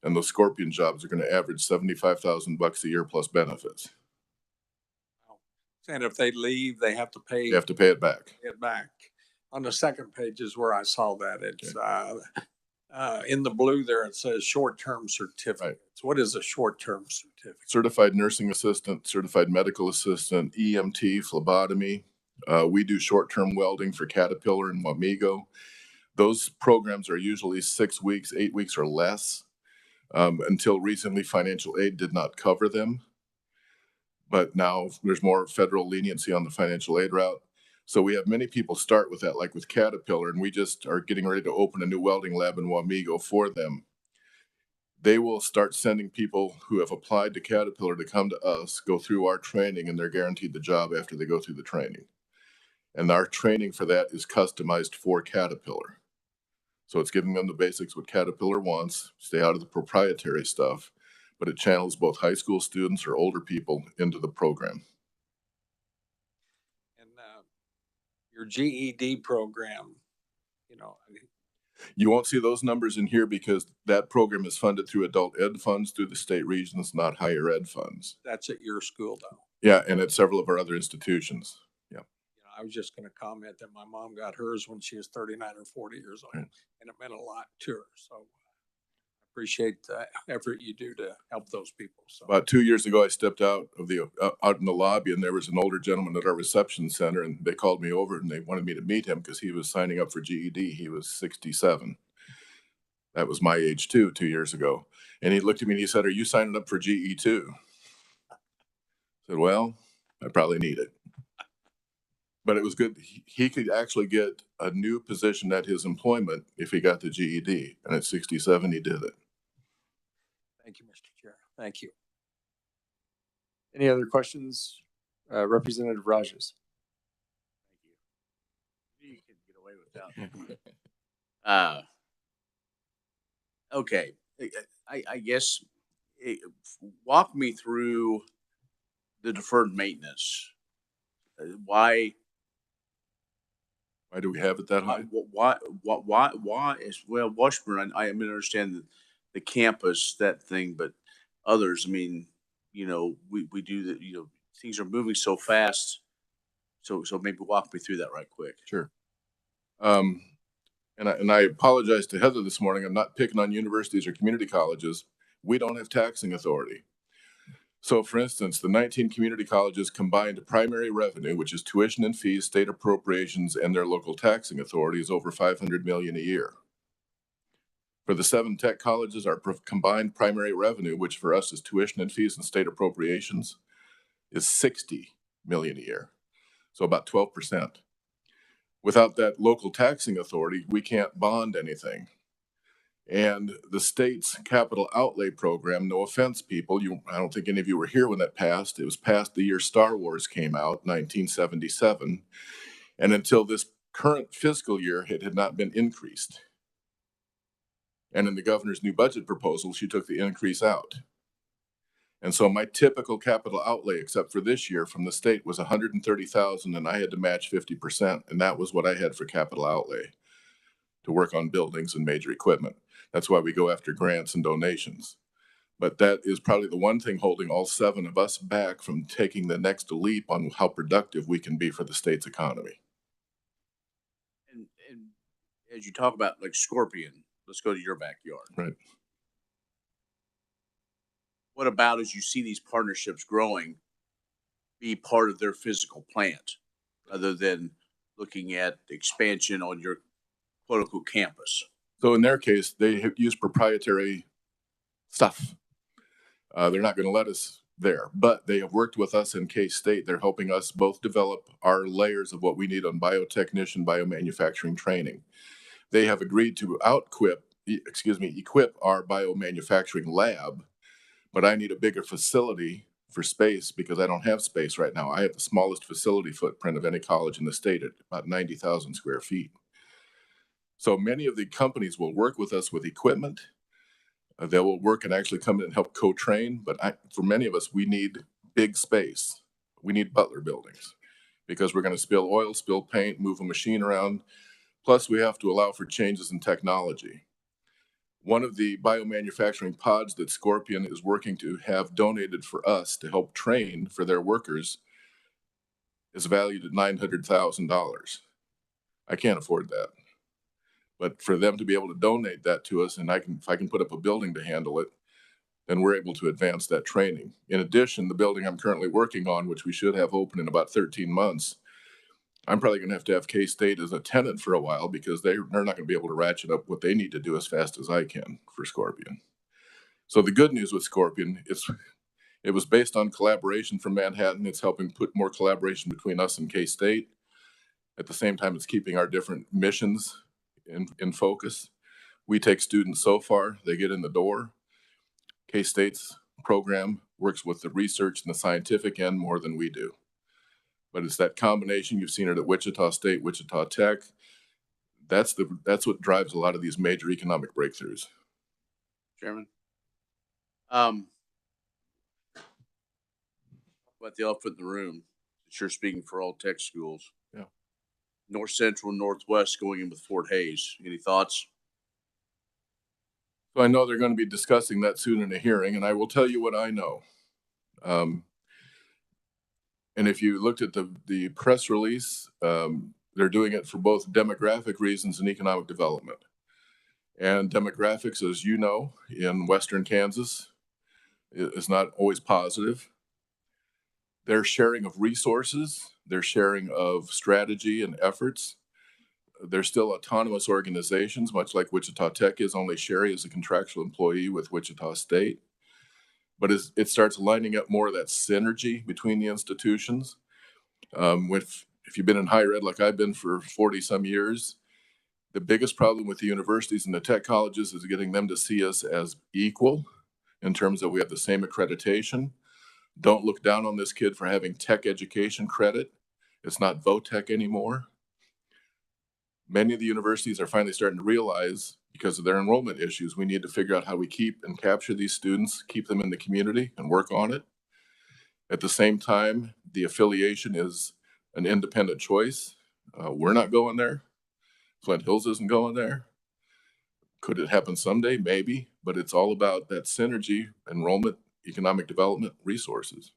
And those Scorpion jobs are going to average $75,000 a year plus benefits. And if they leave, they have to pay. You have to pay it back. Pay it back. On the second page is where I saw that. It's in the blue there. It says short-term certificates. Right. What is a short-term certificate? Certified nursing assistant, certified medical assistant, EMT, phlebotomy. We do short-term welding for Caterpillar and Wamego. Those programs are usually 6 weeks, 8 weeks or less. Until recently, financial aid did not cover them. But now there's more federal leniency on the financial aid route. So we have many people start with that, like with Caterpillar, and we just are getting ready to open a new welding lab in Wamego for them. They will start sending people who have applied to Caterpillar to come to us, go through our training, and they're guaranteed the job after they go through the training. And our training for that is customized for Caterpillar. So it's giving them the basics what Caterpillar wants, stay out of the proprietary stuff, but it channels both high school students or older people into the program. And your GED program, you won't see those numbers in here because that program is funded through adult ed funds through the state regions, not higher ed funds. That's at your school though. Yeah, and at several of our other institutions. Yeah. I I was just going to comment that my mom got hers when she was 39 or 40 years old, Right. and it meant a lot to her. So I appreciate the effort you do to help those people. So About 2 years ago, I stepped out in the lobby, and there was an older gentleman at our reception center, and they called me over and they wanted me to meet him because he was signing up for GED. He was 67. That was my age too, 2 years ago. And he looked at me and he said, "Are you signing up for GE too?" I said, "Well, I probably need it." But it was good. He could actually get a new position at his employment if he got the GED. And at 67, he did it. thank you, Mr. Chair. Thank you. Any other questions? Representative Rajas. You can get away with that. Okay. I guess walk me through the deferred maintenance. Why Why do we have it that high? why is, well, Washburn, I mean, I understand the campus, that thing, but others, I mean, we do that, things are moving so fast. So maybe walk me through that right quick. Sure. And I apologize to Heather this morning. I'm not picking on universities or community colleges. We don't have taxing authority. So for instance, the 19 community colleges combined primary revenue, which is tuition and fees, state appropriations, and their local taxing authority, is over $500 million a year. For the 7 tech colleges, our combined primary revenue, which for us is tuition and fees and state appropriations, is $60 million a year. So about 12%. Without that local taxing authority, we can't bond anything. And the state's capital outlay program, no offense, people, I don't think any of you were here when that passed. It was passed the year Star Wars came out, 1977. And until this current fiscal year, it had not been increased. And in the governor's new budget proposal, she took the increase out. And so my typical capital outlay, except for this year from the state, was $130,000, and I had to match 50%. And that was what I had for capital outlay to work on buildings and major equipment. That's why we go after grants and donations. But that is probably the one thing holding all 7 of us back from taking the next leap on how productive we can be for the state's economy. And as you talk about like Scorpion, let's go to your backyard. Right. What about as you see these partnerships growing, be part of their physical plant rather than looking at expansion on your quote unquote campus? So in their case, they use proprietary stuff. They're not going to let us there, but they have worked with us in K-State. They're helping us both develop our layers of what we need on biotechnician, biomanufacturing training. They have agreed to equip our biomanufacturing lab, but I need a bigger facility for space because I don't have space right now. I have the smallest facility footprint of any college in the state at about 90,000 square feet. So many of the companies will work with us with equipment. They will work and actually come in and help co-train. But for many of us, we need big space. We need Butler buildings because we're going to spill oil, spill paint, move a machine around. Plus, we have to allow for changes in technology. One of the biomanufacturing pods that Scorpion is working to have donated for us to help train for their workers is valued at $900,000. I can't afford that. But for them to be able to donate that to us, and if I can put up a building to handle it, then we're able to advance that training. In addition, the building I'm currently working on, which we should have open in about 13 months, I'm probably going to have K-State as a tenant for a while because they're not going to be able to ratchet up what they need to do as fast as I can for Scorpion. So the good news with Scorpion, it was based on collaboration from Manhattan. It's helping put more collaboration between us and K-State. At the same time, it's keeping our different missions in focus. We take students so far, they get in the door. K-State's program works with the research and the scientific end more than we do. But it's that combination. You've seen it at Wichita State, Wichita Tech. That's what drives a lot of these major economic breakthroughs. Chairman, about the elephant in the room, you're speaking for all tech schools. Yeah. North Central, Northwest going in with Fort Hays. Any thoughts? So I know they're going to be discussing that soon in a hearing, and I will tell you what I know. And if you looked at the press release, they're doing it for both demographic reasons and economic development. And demographics, as you know, in Western Kansas is not always positive. Their sharing of resources, their sharing of strategy and efforts. They're still autonomous organizations, much like Wichita Tech is, only Sherry is a contractual employee with Wichita State. But it starts lining up more of that synergy between the institutions. If you've been in higher ed like I've been for 40 some years, the biggest problem with the universities and the tech colleges is getting them to see us as equal in terms of we have the same accreditation. Don't look down on this kid for having tech education credit. It's not VOTech anymore. Many of the universities are finally starting to realize, because of their enrollment issues, we need to figure out how we keep and capture these students, keep them in the community and work on it. At the same time, the affiliation is an independent choice. We're not going there. Flint Hills isn't going there. Could it happen someday? Maybe, but it's all about that synergy, enrollment, economic development, resources.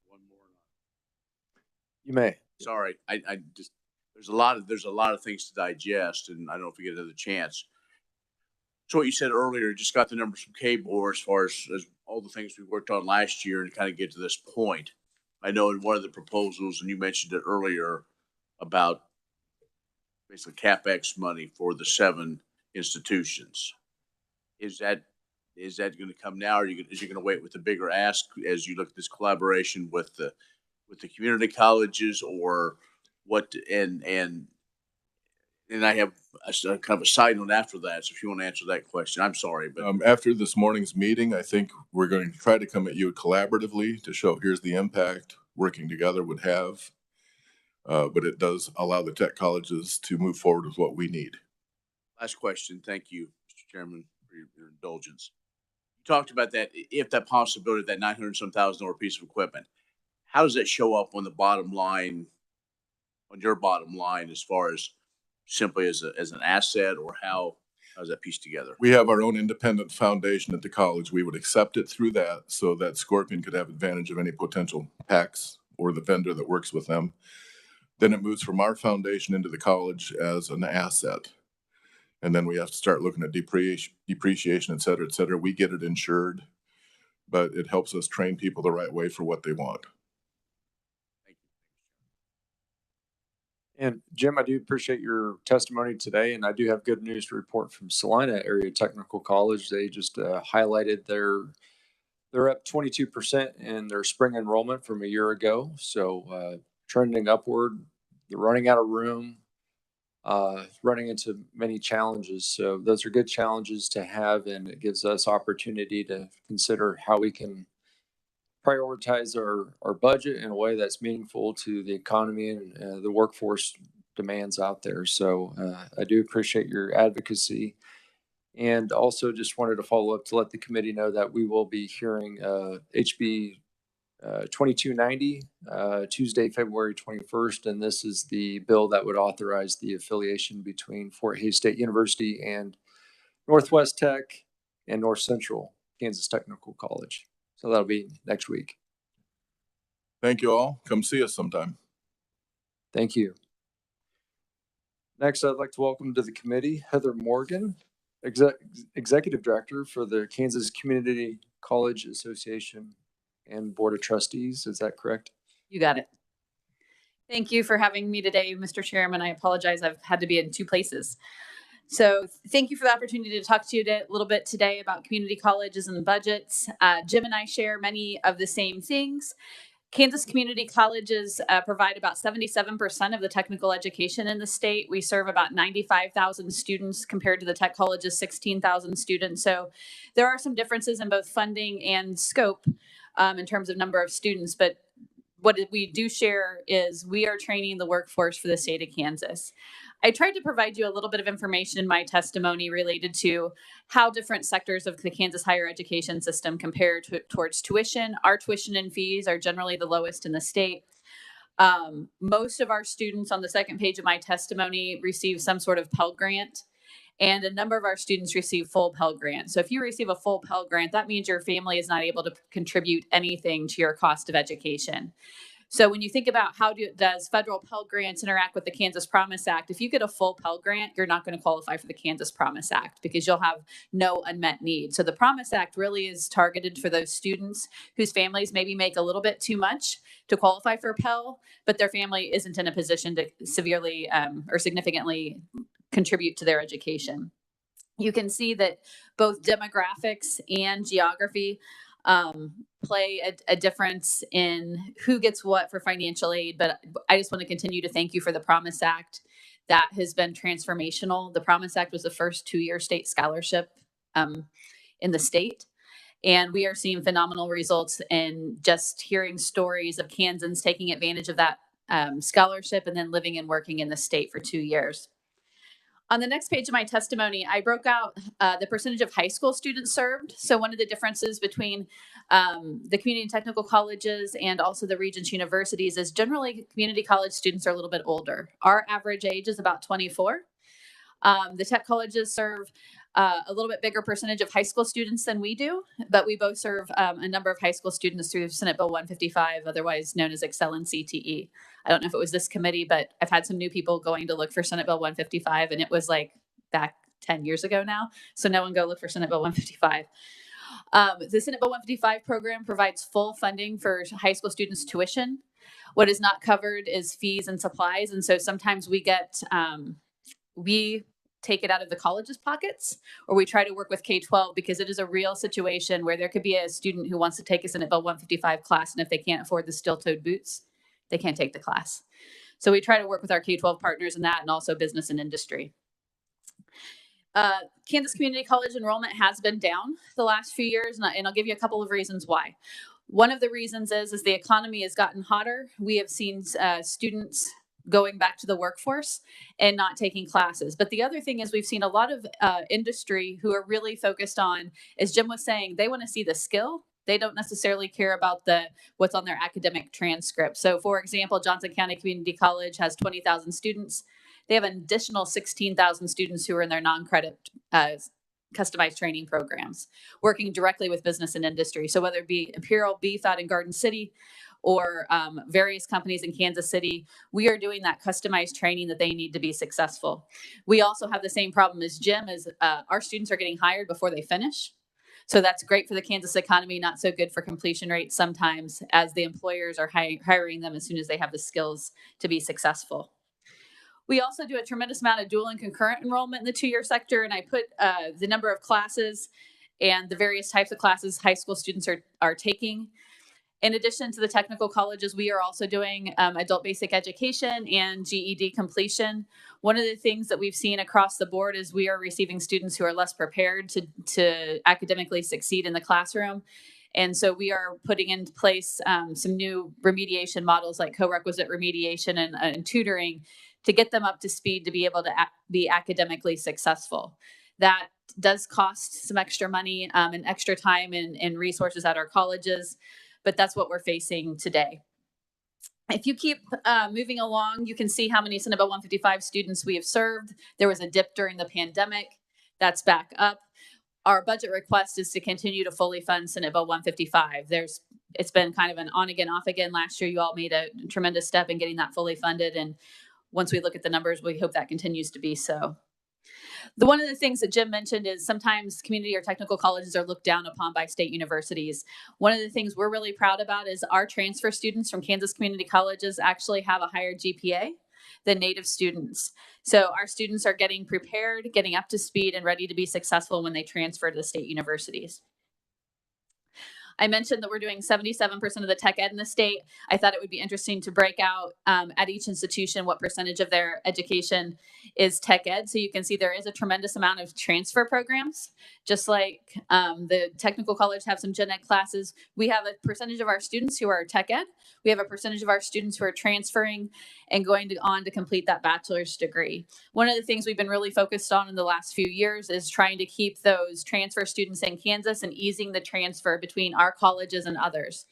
One more. You may. Sorry, I just there's a lot of things to digest, and I don't know if we get another chance. So what you said earlier, just got the numbers from KBOR as far as all the things we worked on last year and kind of get to this point. I know in one of the proposals, and you mentioned it earlier, about basically CapEx money for the 7 institutions. Is that going to come now, or is you going to wait with the bigger ask as you look at this collaboration with the community colleges, or what? And I have a kind of a side note after that. So if you want to answer that question, I'm sorry, but after this morning's meeting, I think we're going to try to come at you collaboratively to show here's the impact working together would have. But it does allow the tech colleges to move forward with what we need. Last question. Thank you, Mr. Chairman, for your indulgence. You talked about that, if that possibility, that $900,000 piece of equipment, how does that show up on the bottom line, on your bottom line, as far as simply as an asset, or how does that piece together? We have our own independent foundation at the college. We would accept it through that so that Scorpion could have advantage of any potential PACs or the vendor that works with them. Then it moves from our foundation into the college as an asset. And then we have to start looking at depreciation, et cetera, et cetera. We get it insured, but it helps us train people the right way for what they want. And Jim, I do appreciate your testimony today, and I do have good news to report from Salina Area Technical College. They just highlighted they're up 22% in their spring enrollment from a year ago. So trending upward. They're running out of room, running into many challenges. So those are good challenges to have, and it gives us opportunity to consider how we can prioritize our budget in a way that's meaningful to the economy and the workforce demands out there. So I do appreciate your advocacy. And also just wanted to follow up to let the committee know that we will be hearing HB 2290 Tuesday, February 21st. And this is the bill that would authorize the affiliation between Fort Hays State University and Northwest Tech and North Central Kansas Technical College. So that'll be next week. Thank you all. Come see us sometime. Thank you. Next, I'd like to welcome to the committee Heather Morgan, Executive Director for the Kansas Community College Association and Board of Trustees. Is that correct? You got it. Thank you for having me today, Mr. Chairman. I apologize. I've had to be in 2 places. So thank you for the opportunity to talk to you a little bit today about community colleges and budgets. Jim and I share many of the same things. Kansas community colleges provide about 77% of the technical education in the state. We serve about 95,000 students compared to the tech college's 16,000 students. So there are some differences in both funding and scope in terms of number of students. But what we do share is we are training the workforce for the state of Kansas. I tried to provide you a little bit of information in my testimony related to how different sectors of the Kansas higher education system compare towards tuition. Our tuition and fees are generally the lowest in the state. Most of our students on the second page of my testimony receive some sort of Pell Grant. And a number of our students receive full Pell Grant. So if you receive a full Pell Grant, that means your family is not able to contribute anything to your cost of education. So when you think about how does federal Pell Grants interact with the Kansas Promise Act, if you get a full Pell Grant, you're not going to qualify for the Kansas Promise Act because you'll have no unmet need. So the Promise Act really is targeted for those students whose families maybe make a little bit too much to qualify for Pell, but their family isn't in a position to severely or significantly contribute to their education. You can see that both demographics and geography play a difference in who gets what for financial aid. But I just want to continue to thank you for the Promise Act. That has been transformational. The Promise Act was the first 2-year state scholarship in the state. And we are seeing phenomenal results in just hearing stories of Kansans taking advantage of that scholarship and then living and working in the state for 2 years. On the next page of my testimony, I broke out the percentage of high school students served. So one of the differences between the community and technical colleges and also the Regents universities is generally community college students are a little bit older. Our average age is about 24. The tech colleges serve a little bit bigger percentage of high school students than we do, but we both serve a number of high school students through Senate Bill 155, otherwise known as Excel and CTE. I don't know if it was this committee, but I've had some new people going to look for Senate Bill 155, and it was like back 10 years ago now. So no one go look for Senate Bill 155. The Senate Bill 155 program provides full funding for high school students' tuition. What is not covered is fees and supplies, and so sometimes we get we take it out of the college's pockets, or we try to work with K-12 because it is a real situation where there could be a student who wants to take a Senate Bill 155 class, and if they can't afford the steel-toed boots, they can't take the class. So we try to work with our K-12 partners in that, and also business and industry. Kansas Community College enrollment has been down the last few years, and I'll give you a couple of reasons why. One of the reasons is the economy has gotten hotter. We have seen students going back to the workforce and not taking classes. But the other thing is we've seen a lot of industry who are really focused on, as Jim was saying, they want to see the skill. They don't necessarily care about what's on their academic transcript. So for example, Johnson County Community College has 20,000 students. They have an additional 16,000 students who are in their non-credit customized training programs, working directly with business and industry. So whether it be Imperial Beef out in Garden City or various companies in Kansas City, we are doing that customized training that they need to be successful. We also have the same problem as Jim, is our students are getting hired before they finish. So that's great for the Kansas economy, not so good for completion rates sometimes, as the employers are hiring them as soon as they have the skills to be successful. We also do a tremendous amount of dual and concurrent enrollment in the 2-year sector, and I put the number of classes and the various types of classes high school students are taking. In addition to the technical colleges, we are also doing adult basic education and GED completion. One of the things that we've seen across the board is we are receiving students who are less prepared to academically succeed in the classroom. And so we are putting into place some new remediation models like co-requisite remediation and tutoring to get them up to speed to be able to be academically successful. That does cost some extra money and extra time and resources at our colleges, but that's what we're facing today. If you keep moving along, you can see how many Senate Bill 155 students we have served. There was a dip during the pandemic. That's back up. Our budget request is to continue to fully fund Senate Bill 155. It's been kind of an on again, off again. Last year, you all made a tremendous step in getting that fully funded. And once we look at the numbers, we hope that continues to be so. One of the things that Jim mentioned is sometimes community or technical colleges are looked down upon by state universities. One of the things we're really proud about is our transfer students from Kansas community colleges actually have a higher GPA than native students. So our students are getting prepared, getting up to speed, and ready to be successful when they transfer to the state universities. I mentioned that we're doing 77% of the tech ed in the state. I thought it would be interesting to break out at each institution what percentage of their education is tech ed. So you can see there is a tremendous amount of transfer programs. Just like the technical college have some gen ed classes, we have a percentage of our students who are tech ed. We have a percentage of our students who are transferring and going on to complete that bachelor's degree. One of the things we've been really focused on in the last few years is trying to keep those transfer students in Kansas and easing the transfer between our colleges and others.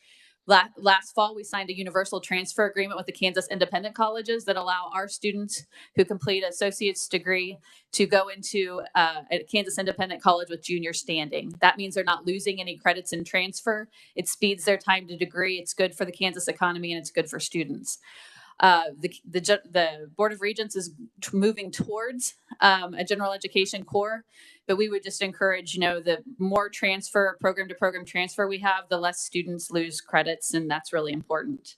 Last fall, we signed a universal transfer agreement with the Kansas independent colleges that allow our students who complete an associate's degree to go into a Kansas independent college with junior standing. That means they're not losing any credits in transfer. It speeds their time to degree. It's good for the Kansas economy, and it's good for students. The Board of Regents is moving towards a general education core, but we would just encourage, the more program to program transfer we have, the less students lose credits, and that's really important.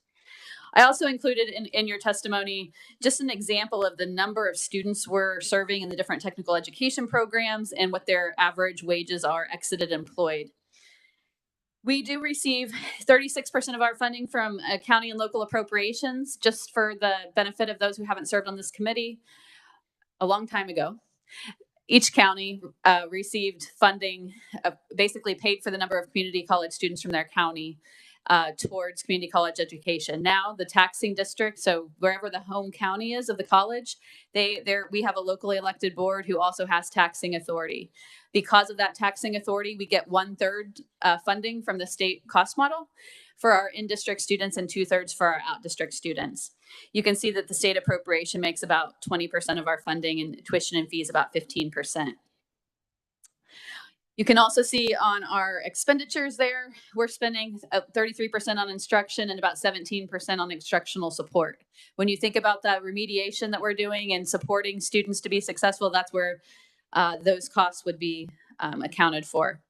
I also included in your testimony just an example of the number of students we're serving in the different technical education programs and what their average wages are exited employed. We do receive 36% of our funding from county and local appropriations, just for the benefit of those who haven't served on this committee. A long time ago, each county received funding, basically paid for the number of community college students from their county towards community college education. Now the taxing district, so wherever the home county is of the college, we have a locally elected board who also has taxing authority. Because of that taxing authority, we get 1/3 funding from the state cost model for our in-district students and 2/3 for our out-district students. You can see that the state appropriation makes about 20% of our funding, and tuition and fees about 15%. You can also see on our expenditures there, we're spending 33% on instruction and about 17% on instructional support. When you think about the remediation that we're doing and supporting students to be successful, that's where those costs would be accounted for.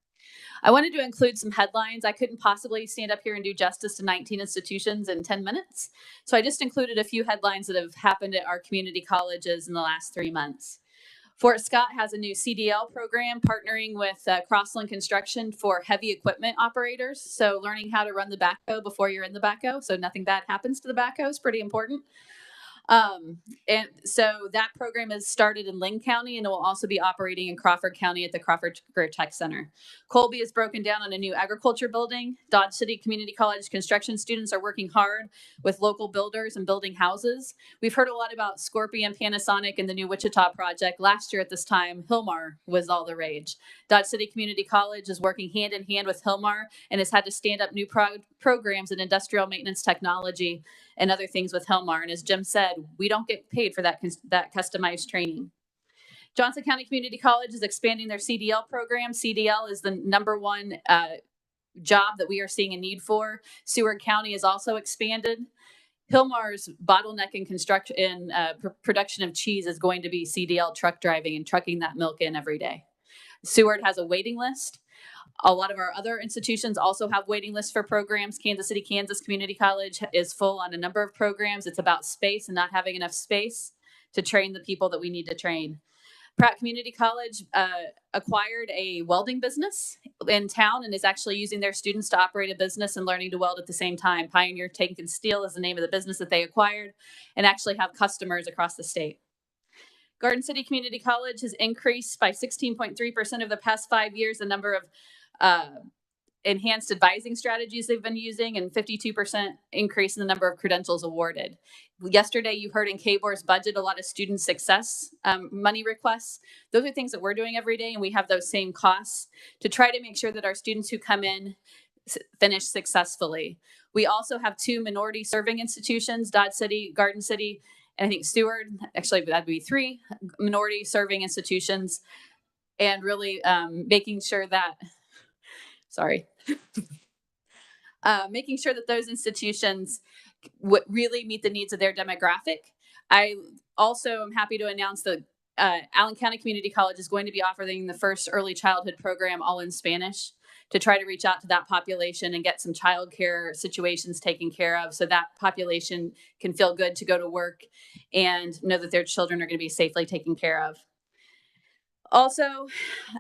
I wanted to include some headlines. I couldn't possibly stand up here and do justice to 19 institutions in 10 minutes. So I just included a few headlines that have happened at our community colleges in the last 3 months. Fort Scott has a new CDL program partnering with Crosslink Construction for heavy equipment operators. So learning how to run the backhoe before you're in the backhoe, so nothing bad happens to the backhoe, is pretty important. And so that program is started in Linn County, and it will also be operating in Crawford County at the Crawford Career Tech Center. Colby is broken down on a new agriculture building. Dodge City Community College construction students are working hard with local builders and building houses. We've heard a lot about Scorpion, Panasonic, and the new Wichita project. Last year at this time, Hillmar was all the rage. Dodge City Community College is working hand in hand with Hillmar and has had to stand up new programs in industrial maintenance technology and other things with Hillmar. And as Jim said, we don't get paid for that customized training. Johnson County Community College is expanding their CDL program. CDL is the #1 job that we are seeing a need for. Seward County is also expanded. Hillmar's bottleneck in production of cheese is going to be CDL truck driving and trucking that milk in every day. Seward has a waiting list. A lot of our other institutions also have waiting lists for programs. Kansas City, Kansas Community College is full on a number of programs. It's about space and not having enough space to train the people that we need to train. Pratt Community College acquired a welding business in town and is actually using their students to operate a business and learning to weld at the same time. Pioneer Tank and Steel is the name of the business that they acquired and actually have customers across the state. Garden City Community College has increased by 16.3% over the past 5 years the number of enhanced advising strategies they've been using, and 52% increase in the number of credentials awarded. Yesterday, you heard in KBOR's budget a lot of student success money requests. Those are things that we're doing every day, and we have those same costs to try to make sure that our students who come in finish successfully. We also have 2 minority serving institutions, Dodge City, Garden City, and I think Seward. Actually, that'd be 3 minority serving institutions, and really making sure that making sure that those institutions really meet the needs of their demographic. I also am happy to announce that Allen County Community College is going to be offering the first early childhood program all in Spanish to try to reach out to that population and get some childcare situations taken care of so that population can feel good to go to work and know that their children are going to be safely taken care of. Also,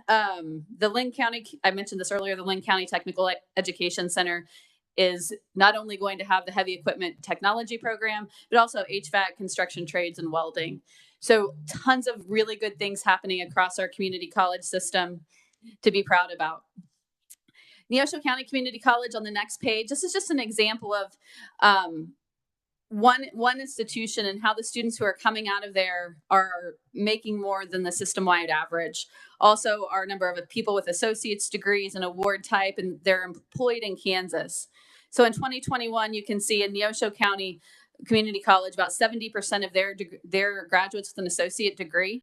the Linn County, I mentioned this earlier, the Linn County Technical Education Center is not only going to have the heavy equipment technology program, but also HVAC, construction trades, and welding. So tons of really good things happening across our community college system to be proud about. Neosho County Community College on the next page. This is just an example of one institution and how the students who are coming out of there are making more than the system-wide average. Also, our number of people with associate's degrees and award type, and they're employed in Kansas. So in 2021, you can see in Neosho County Community College, about 70% of their graduates with an associate degree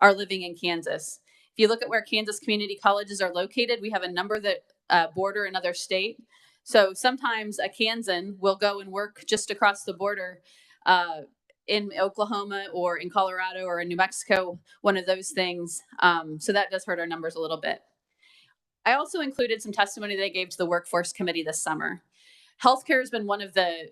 are living in Kansas. If you look at where Kansas community colleges are located, we have a number that border another state. So sometimes a Kansan will go and work just across the border in Oklahoma or in Colorado or in New Mexico, one of those things. So that does hurt our numbers a little bit. I also included some testimony that I gave to the workforce committee this summer. Healthcare has been one of the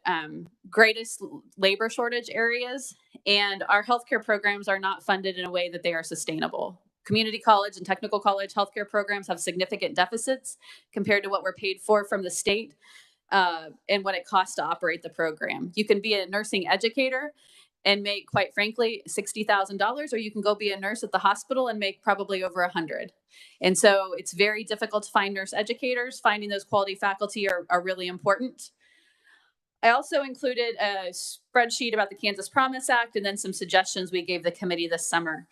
greatest labor shortage areas, and our healthcare programs are not funded in a way that they are sustainable. Community college and technical college healthcare programs have significant deficits compared to what we're paid for from the state and what it costs to operate the program. You can be a nursing educator and make, quite frankly, $60,000, or you can go be a nurse at the hospital and make probably over $100,000. And so it's very difficult to find nurse educators. Finding those quality faculty are really important. I also included a spreadsheet about the Kansas Promise Act and then some suggestions we gave the committee this summer.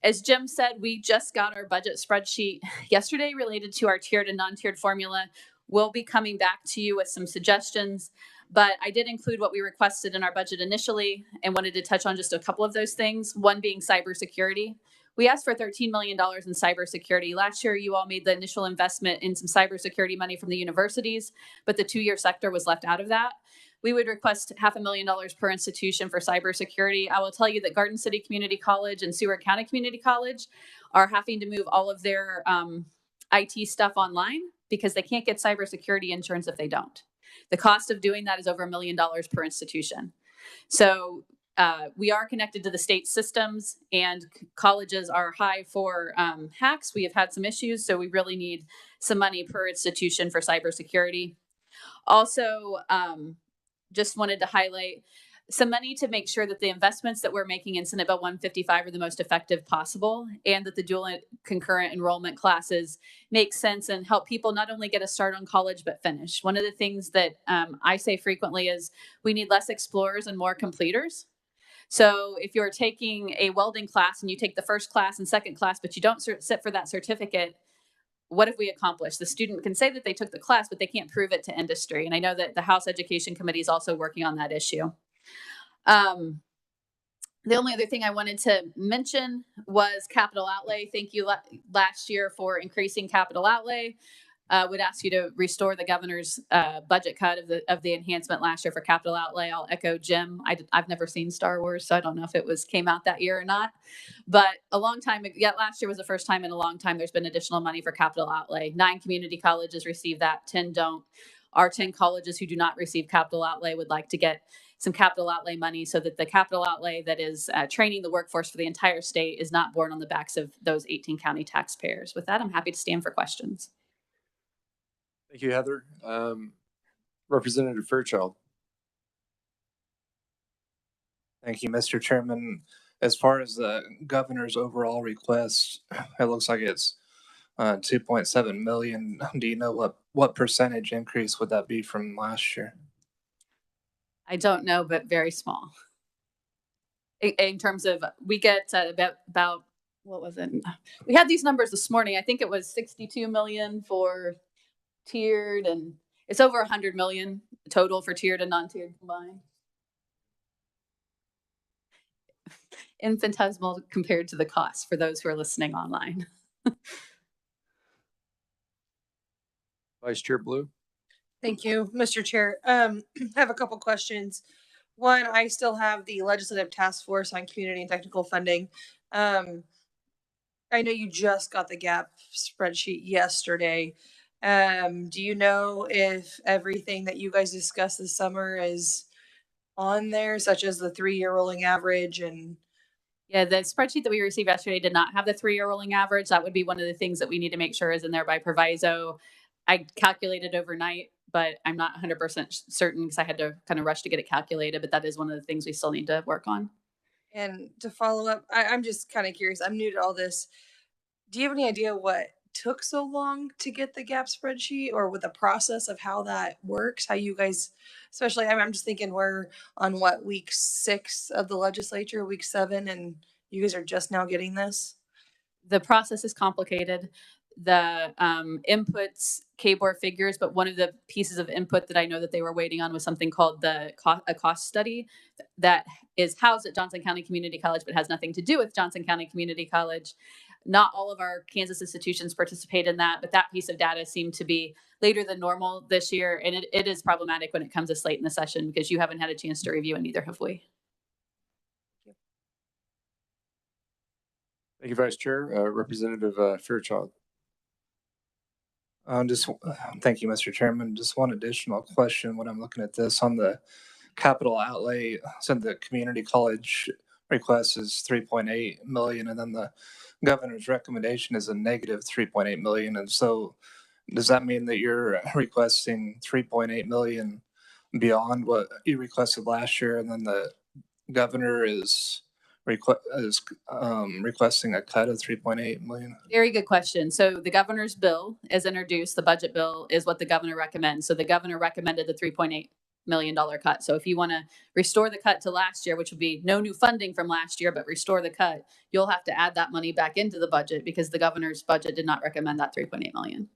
As Jim said, we just got our budget spreadsheet yesterday related to our tiered and non-tiered formula. We'll be coming back to you with some suggestions, but I did include what we requested in our budget initially and wanted to touch on just a couple of those things, one being cybersecurity. We asked for $13 million in cybersecurity. Last year, you all made the initial investment in some cybersecurity money from the universities, but the two-year sector was left out of that. We would request $500,000 per institution for cybersecurity. I will tell you that Garden City Community College and Seward County Community College are having to move all of their IT stuff online because they can't get cybersecurity insurance if they don't. The cost of doing that is over $1 million per institution. So we are connected to the state systems, and colleges are high for hacks. We have had some issues, so we really need some money per institution for cybersecurity. Also, just wanted to highlight some money to make sure that the investments that we're making in Senate Bill 155 are the most effective possible, and that the dual concurrent enrollment classes make sense and help people not only get a start on college, but finish. One of the things that I say frequently is we need less explorers and more completers. So if you're taking a welding class and you take the first class and second class, but you don't sit for that certificate, what have we accomplished? The student can say that they took the class, but they can't prove it to industry. And I know that the House Education Committee is also working on that issue. The only other thing I wanted to mention was capital outlay. Thank you last year for increasing capital outlay. Would ask you to restore the governor's budget cut of the enhancement last year for capital outlay. I'll echo Jim. I've never seen Star Wars, so I don't know if it came out that year or not. But a long time, last year was the first time in a long time there's been additional money for capital outlay. 9 community colleges receive that, 10 don't. Our 10 colleges who do not receive capital outlay would like to get some capital outlay money so that the capital outlay that is training the workforce for the entire state is not borne on the backs of those 18 county taxpayers. With that, I'm happy to stand for questions. Thank you, Heather. Representative Fairchild. Thank you, Mr. Chairman. As far as the governor's overall request, it looks like it's 2.7 million. Do you know what percentage increase would that be from last year? I don't know, but very small. In terms of, we get about, what was it? We had these numbers this morning. I think it was 62 million for tiered, and it's over 100 million total for tiered and non-tiered combined. Infinitesimal compared to the cost for those who are listening online. Vice Chair Blue. Thank you, Mr. Chair. I have a couple questions. One, I still have the Legislative Task Force on Community and Technical Funding. I know you just got the gap spreadsheet yesterday. Do you know if everything that you guys discussed this summer is on there, such as the 3-year rolling average? And yeah, the spreadsheet that we received yesterday did not have the 3-year rolling average. That would be one of the things that we need to make sure is in there by proviso. I calculated overnight, but I'm not 100% certain because I had to kind of rush to get it calculated, but that is one of the things we still need to work on. And to follow up, I'm just kind of curious. I'm new to all this. Do you have any idea what took so long to get the gap spreadsheet, or with the process of how that works, how you guys, especially, I'm just thinking we're on week 6 of the legislature, week 7, and you guys are just now getting this? The process is complicated. the inputs KBOR figures, but one of the pieces of input that I know that they were waiting on was something called a cost study that is housed at Johnson County Community College, but has nothing to do with Johnson County Community College. Not all of our Kansas institutions participate in that, but that piece of data seemed to be later than normal this year. And it is problematic when it comes this late in the session because you haven't had a chance to review, and neither have we. Thank you, Vice Chair. Representative Fairchild. Thank you, Mr. Chairman. Just one additional question when I'm looking at this on the capital outlay. So the community college request is 3.8 million, and then the governor's recommendation is a negative 3.8 million. And so does that mean that you're requesting 3.8 million beyond what you requested last year, and then the governor is requesting a cut of 3.8 million? Very good question. So the governor's bill as introduced, the budget bill, is what the governor recommends. So the governor recommended the $3.8 million cut. So if you want to restore the cut to last year, which would be no new funding from last year, but restore the cut, you'll have to add that money back into the budget because the governor's budget did not recommend that 3.8 million.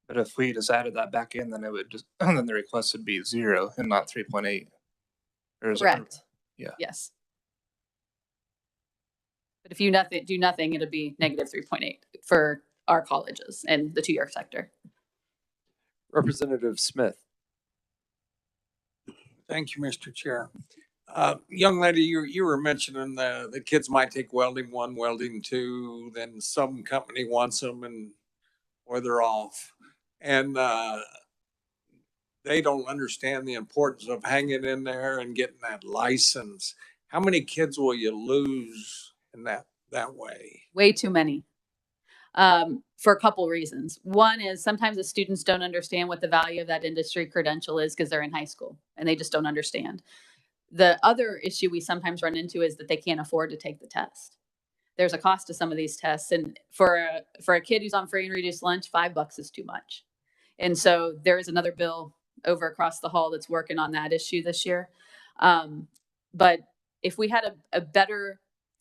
But if we just added that back in, then it would just, then the request would be 0 and not 3.8. Correct. Yeah. Yes. But if you do nothing, it'll be negative 3.8 for our colleges and the 2-year sector. Representative Smith. Thank you, Mr. Chair. Young lady, you were mentioning the kids might take welding 1, welding 2, then some company wants them or they're off. And they don't understand the importance of hanging in there and getting that license. How many kids will you lose in that way? Way too many. For a couple reasons. One is sometimes the students don't understand what the value of that industry credential is because they're in high school and they just don't understand. The other issue we sometimes run into is that they can't afford to take the test. There's a cost to some of these tests, and for a kid who's on free and reduced lunch, $5 is too much. And so there is another bill over across the hall that's working on that issue this year. But if we had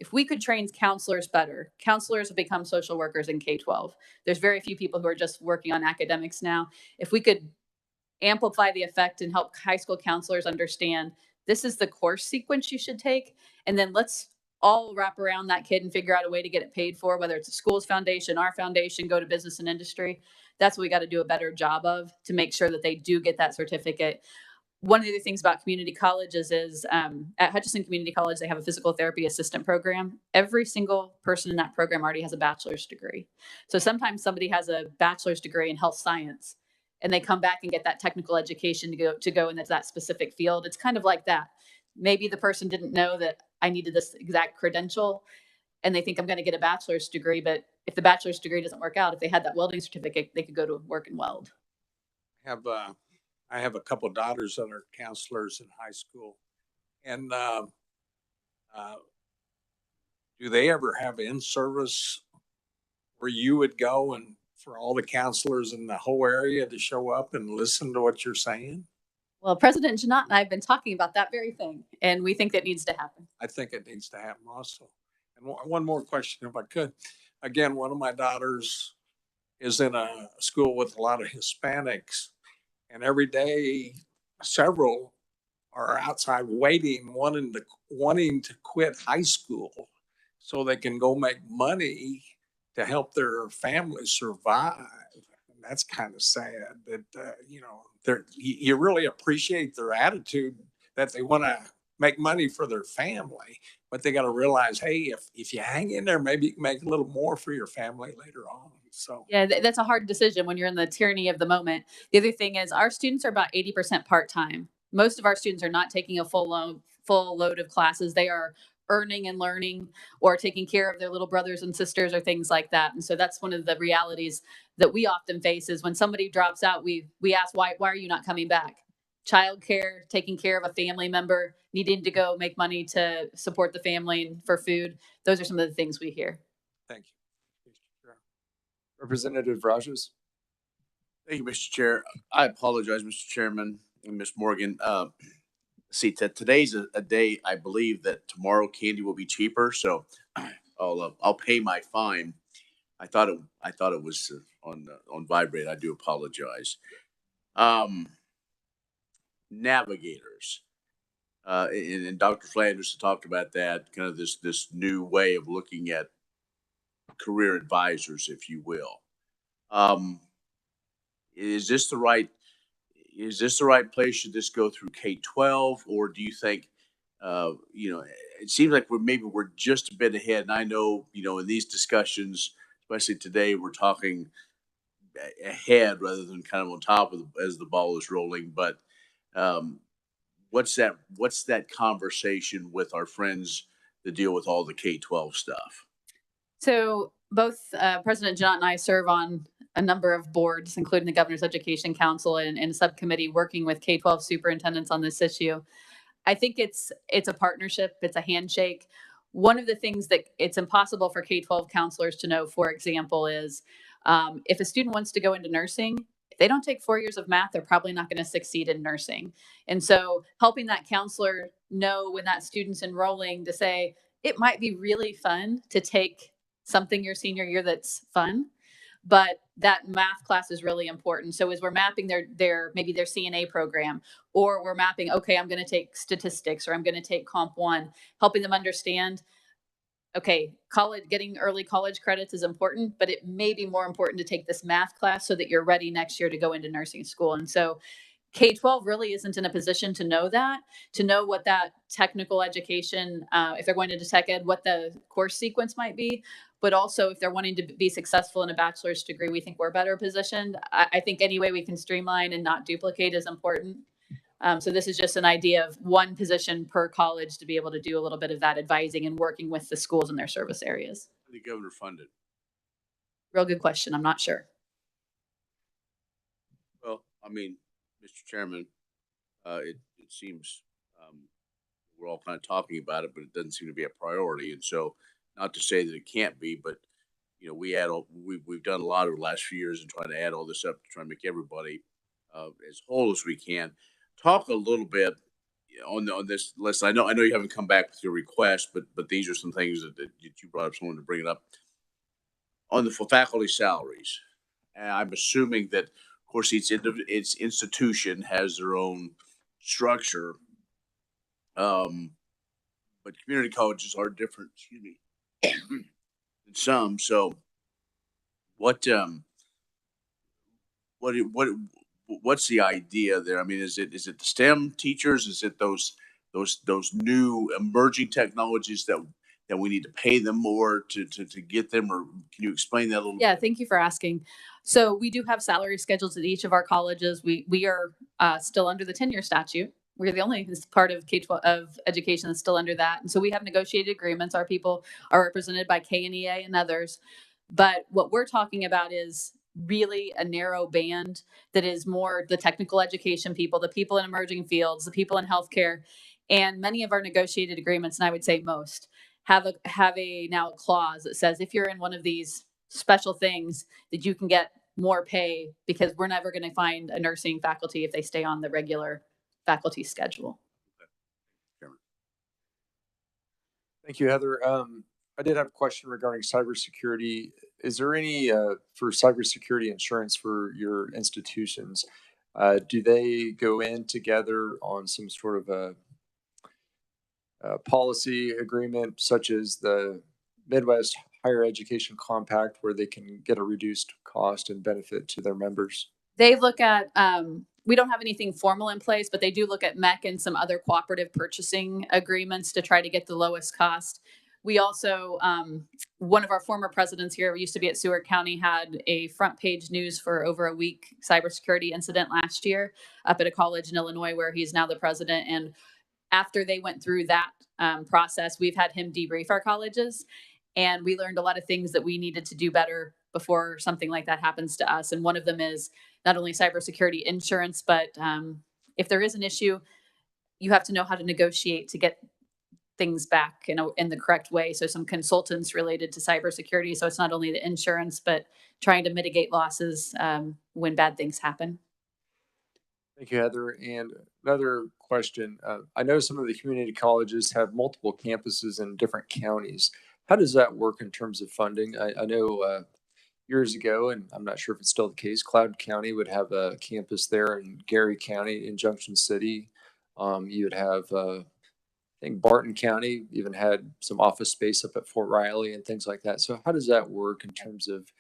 if we could train counselors better, counselors have become social workers in K-12. There's very few people who are just working on academics now. If we could amplify the effect and help high school counselors understand this is the course sequence you should take, and then let's all wrap around that kid and figure out a way to get it paid for, whether it's a school's foundation, our foundation, go to business and industry. That's what we got to do a better job of to make sure that they do get that certificate. One of the things about community colleges is at Hutchinson Community College, they have a physical therapy assistant program. Every single person in that program already has a bachelor's degree. So sometimes somebody has a bachelor's degree in health science and they come back and get that technical education to go into that specific field. It's kind of like that. Maybe the person didn't know that I needed this exact credential and they think I'm going to get a bachelor's degree. But if the bachelor's degree doesn't work out, if they had that welding certificate, they could go to work and weld. I have a couple of daughters that are counselors in high school, and do they ever have in-service where you would go and for all the counselors in the whole area to show up and listen to what you're saying? Well, President Janot and I have been talking about that very thing, and we think that needs to happen. I think it needs to happen also. And one more question, if I could. Again, one of my daughters is in a school with a lot of Hispanics, and every day several are outside waiting, wanting to quit high school so they can go make money to help their family survive. And that's kind of sad that, you really appreciate their attitude that they want to make money for their family, but they got to realize, hey, if you hang in there, maybe you can make a little more for your family later on. So yeah, that's a hard decision when you're in the tyranny of the moment. The other thing is our students are about 80% part-time. Most of our students are not taking a full load of classes. They are earning and learning or taking care of their little brothers and sisters or things like that. And so that's one of the realities that we often face is when somebody drops out, we ask, why are you not coming back? Childcare, taking care of a family member, needing to go make money to support the family and for food. Those are some of the things we hear. Thank you. Representative Rajas. Thank you, Mr. Chair. I apologize, Mr. Chairman and Ms. Morgan. See, today's a day I believe that tomorrow candy will be cheaper, so I'll pay my fine. I thought it was on vibrate. I do apologize. Navigators. And Dr. Flanders talked about that, kind of this new way of looking at career advisors, if you will. Is this the right place? Should this go through K-12, or do you think, it seems like we're just a bit ahead. And I know, in these discussions, especially today, we're talking ahead rather than kind of on top of as the ball is rolling. But what's that conversation with our friends that deal with all the K-12 stuff? So both President John and I serve on a number of boards, including the Governor's Education Council and a subcommittee working with K-12 superintendents on this issue. I think it's a partnership. It's a handshake. One of the things that it's impossible for K-12 counselors to know, for example, is if a student wants to go into nursing, if they don't take 4 years of math, they're probably not going to succeed in nursing. And so helping that counselor know when that student's enrolling to say, it might be really fun to take something your senior year that's fun, but that math class is really important. So as we're mapping maybe their CNA program, or we're mapping, okay, I'm going to take statistics, or I'm going to take Comp 1, helping them understand, okay, getting early college credits is important, but it may be more important to take this math class so that you're ready next year to go into nursing school. And so K-12 really isn't in a position to know what that technical education, if they're going into tech ed, what the course sequence might be. But also, if they're wanting to be successful in a bachelor's degree, we think we're better positioned. I think any way we can streamline and not duplicate is important. So this is just an idea of one position per college to be able to do a little bit of that advising and working with the schools in their service areas. The governor funded. Real good question. I'm not sure. Well, I mean, Mr. Chairman, it seems we're all kind of talking about it, but it doesn't seem to be a priority. And so, not to say that it can't be, but we've done a lot over the last few years in trying to add all this up to try and make everybody as whole as we can. Talk a little bit on this list. I know you haven't come back with your request, but these are some things that you brought up. Someone to bring it up on the faculty salaries. And I'm assuming that, of course, its institution has their own structure, but community colleges are different. Excuse me, than some. So, what's the idea there? I mean, is it the STEM teachers? Is it those new emerging technologies that we need to pay them more to get them? Or can you explain that a little? Yeah, thank you for asking. So we do have salary schedules at each of our colleges. We are still under the tenure statute. We're the only part of K-12 of education that's still under that. And so we have negotiated agreements. Our people are represented by KNEA and others. But what we're talking about is really a narrow band that is more the technical education people, the people in emerging fields, the people in healthcare. And many of our negotiated agreements, and I would say most, have a now a clause that says if you're in one of these special things that you can get more pay, because we're never going to find a nursing faculty if they stay on the regular faculty schedule. Thank you, Heather. I did have a question regarding cybersecurity. Is there any for cybersecurity insurance for your institutions? Do they go in together on some sort of a policy agreement, such as the Midwest Higher Education Compact, where they can get a reduced cost and benefit to their members? They look at, we don't have anything formal in place, but they do look at MEC and some other cooperative purchasing agreements to try to get the lowest cost. We also, one of our former presidents here, used to be at Seward County, had a front page news for over a week cybersecurity incident last year up at a college in Illinois where he's now the president. And after they went through that process, we've had him debrief our colleges, and we learned a lot of things that we needed to do better before something like that happens to us. And one of them is not only cybersecurity insurance, but if there is an issue, you have to know how to negotiate to get things back in the correct way. So some consultants related to cybersecurity. So it's not only the insurance, but trying to mitigate losses when bad things happen. Thank you, Heather. And another question. I know some of the community colleges have multiple campuses in different counties. How does that work in terms of funding? I know years ago, and I'm not sure if it's still the case, Cloud County would have a campus there in Gary County in Junction City. You would have, I think Barton County even had some office space up at Fort Riley and things like that. So how does that work in terms of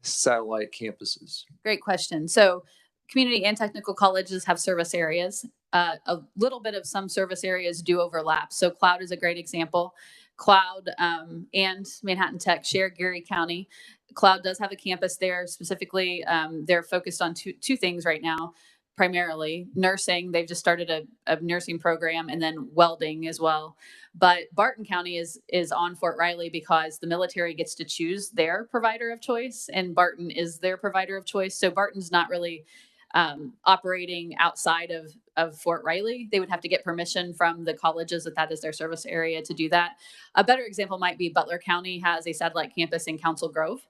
satellite campuses? Great question. So community and technical colleges have service areas. A little bit of some service areas do overlap. So Cloud is a great example. Cloud and Manhattan Tech share Gary County. Cloud does have a campus there. Specifically, they're focused on two things right now. Primarily nursing. They've just started a nursing program, and then welding as well. But Barton County is on Fort Riley because the military gets to choose their provider of choice, and Barton is their provider of choice. So Barton's not really operating outside of Fort Riley. They would have to get permission from the colleges that is their service area to do that. A better example might be Butler County has a satellite campus in Council Grove.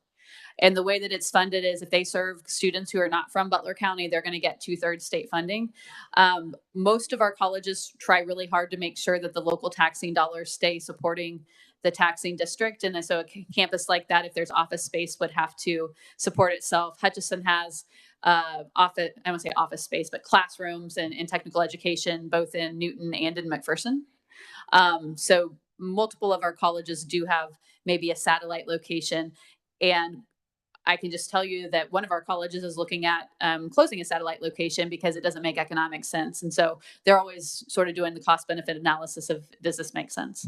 And the way that it's funded is if they serve students who are not from Butler County, they're going to get 2/3 state funding. Most of our colleges try really hard to make sure that the local taxing dollars stay supporting the taxing district. And so a campus like that, if there's office space, would have to support itself. Hutchinson has office, I won't say office space, but classrooms and technical education, both in Newton and in McPherson. So multiple of our colleges do have maybe a satellite location. And I can just tell you that one of our colleges is looking at closing a satellite location because it doesn't make economic sense. And so they're always sort of doing the cost benefit analysis of, does this make sense?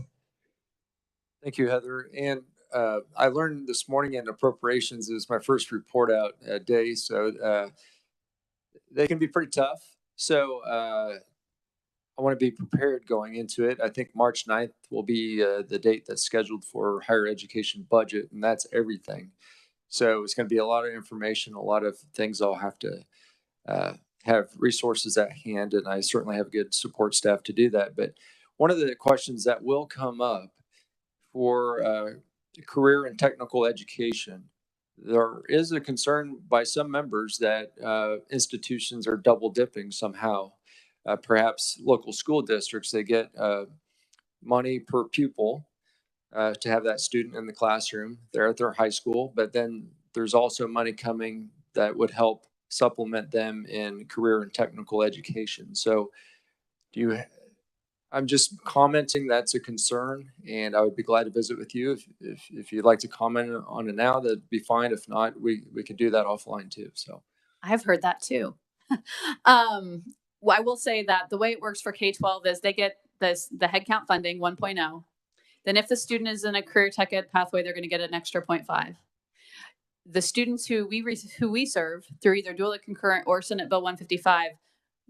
Thank you, Heather. And I learned this morning in appropriations, is my first report out day. So they can be pretty tough. So I want to be prepared going into it. I think March 9th will be the date that's scheduled for higher education budget, and that's everything. So it's going to be a lot of information, a lot of things I'll have to have resources at hand, and I certainly have a good support staff to do that. But one of the questions that will come up for career and technical education, there is a concern by some members that institutions are double dipping somehow. Perhaps local school districts, they get money per pupil to have that student in the classroom. They're at their high school, but then there's also money coming that would help supplement them in career and technical education. So I'm just commenting that's a concern, and I would be glad to visit with you. If you'd like to comment on it now, that'd be fine. If not, we could do that offline too. So I've heard that too. Well, I will say that the way it works for K-12 is they get the headcount funding 1.0. Then if the student is in a career tech ed pathway, they're going to get an extra 0.5. The students who we serve through either dual concurrent or Senate Bill 155,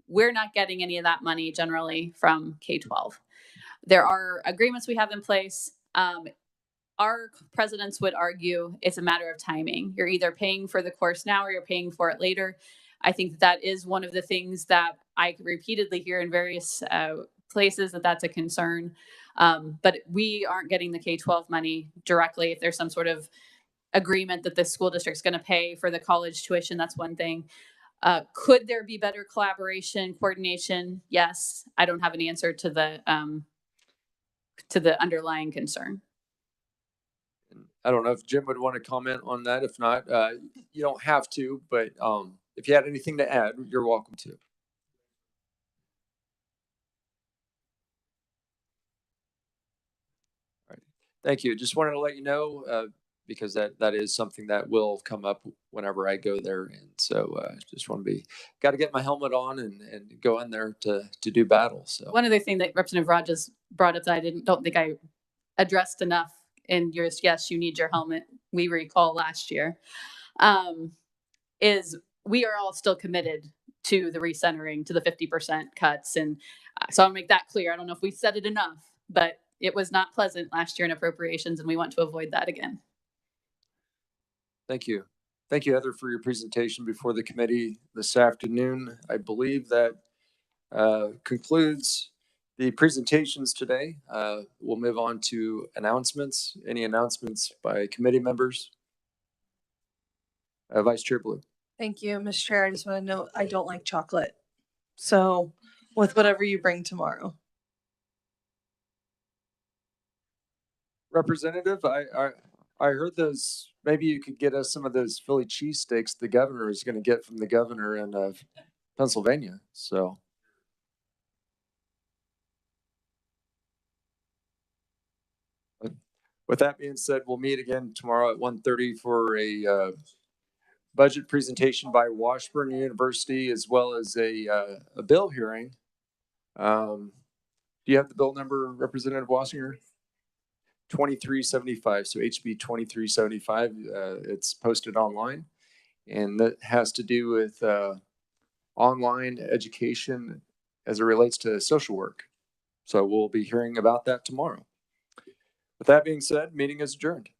we're not getting any of that money generally from K-12. There are agreements we have in place. Our presidents would argue it's a matter of timing. You're either paying for the course now or you're paying for it later. I think that is one of the things that I repeatedly hear in various places that's a concern. But we aren't getting the K-12 money directly. If there's some sort of agreement that the school district's going to pay for the college tuition, that's one thing. Could there be better collaboration, coordination? Yes. I don't have an answer to the underlying concern. I don't know if Jim would want to comment on that. If not, you don't have to, but if you had anything to add, you're welcome to. All right. Thank you. Just wanted to let you know, because that is something that will come up whenever I go there. And so just want to got to get my helmet on and go in there to do battle. So one other thing that Representative Rogers brought up that I don't think I addressed enough in yours, yes, you need your helmet, we recall last year, is we are all still committed to the recentering, to the 50% cuts. And so I'll make that clear. I don't know if we said it enough, but it was not pleasant last year in appropriations, and we want to avoid that again. Thank you. Thank you, Heather, for your presentation before the committee this afternoon. I believe that concludes the presentations today. We'll move on to announcements. Any announcements by committee members? Vice Chair Blue. Thank you, Mr. Chair. I just want to note I don't like chocolate. So with whatever you bring tomorrow. Representative, I heard those maybe you could get us some of those Philly cheesesteaks the governor is going to get from the governor in Pennsylvania. So. With that being said, we'll meet again tomorrow at 1:30 for a budget presentation by Washburn University, as well as a bill hearing. Do you have the bill number, Representative Wassinger? 2375. So HB 2375. It's posted online, and that has to do with online education as it relates to social work. So we'll be hearing about that tomorrow. With that being said, meeting is adjourned.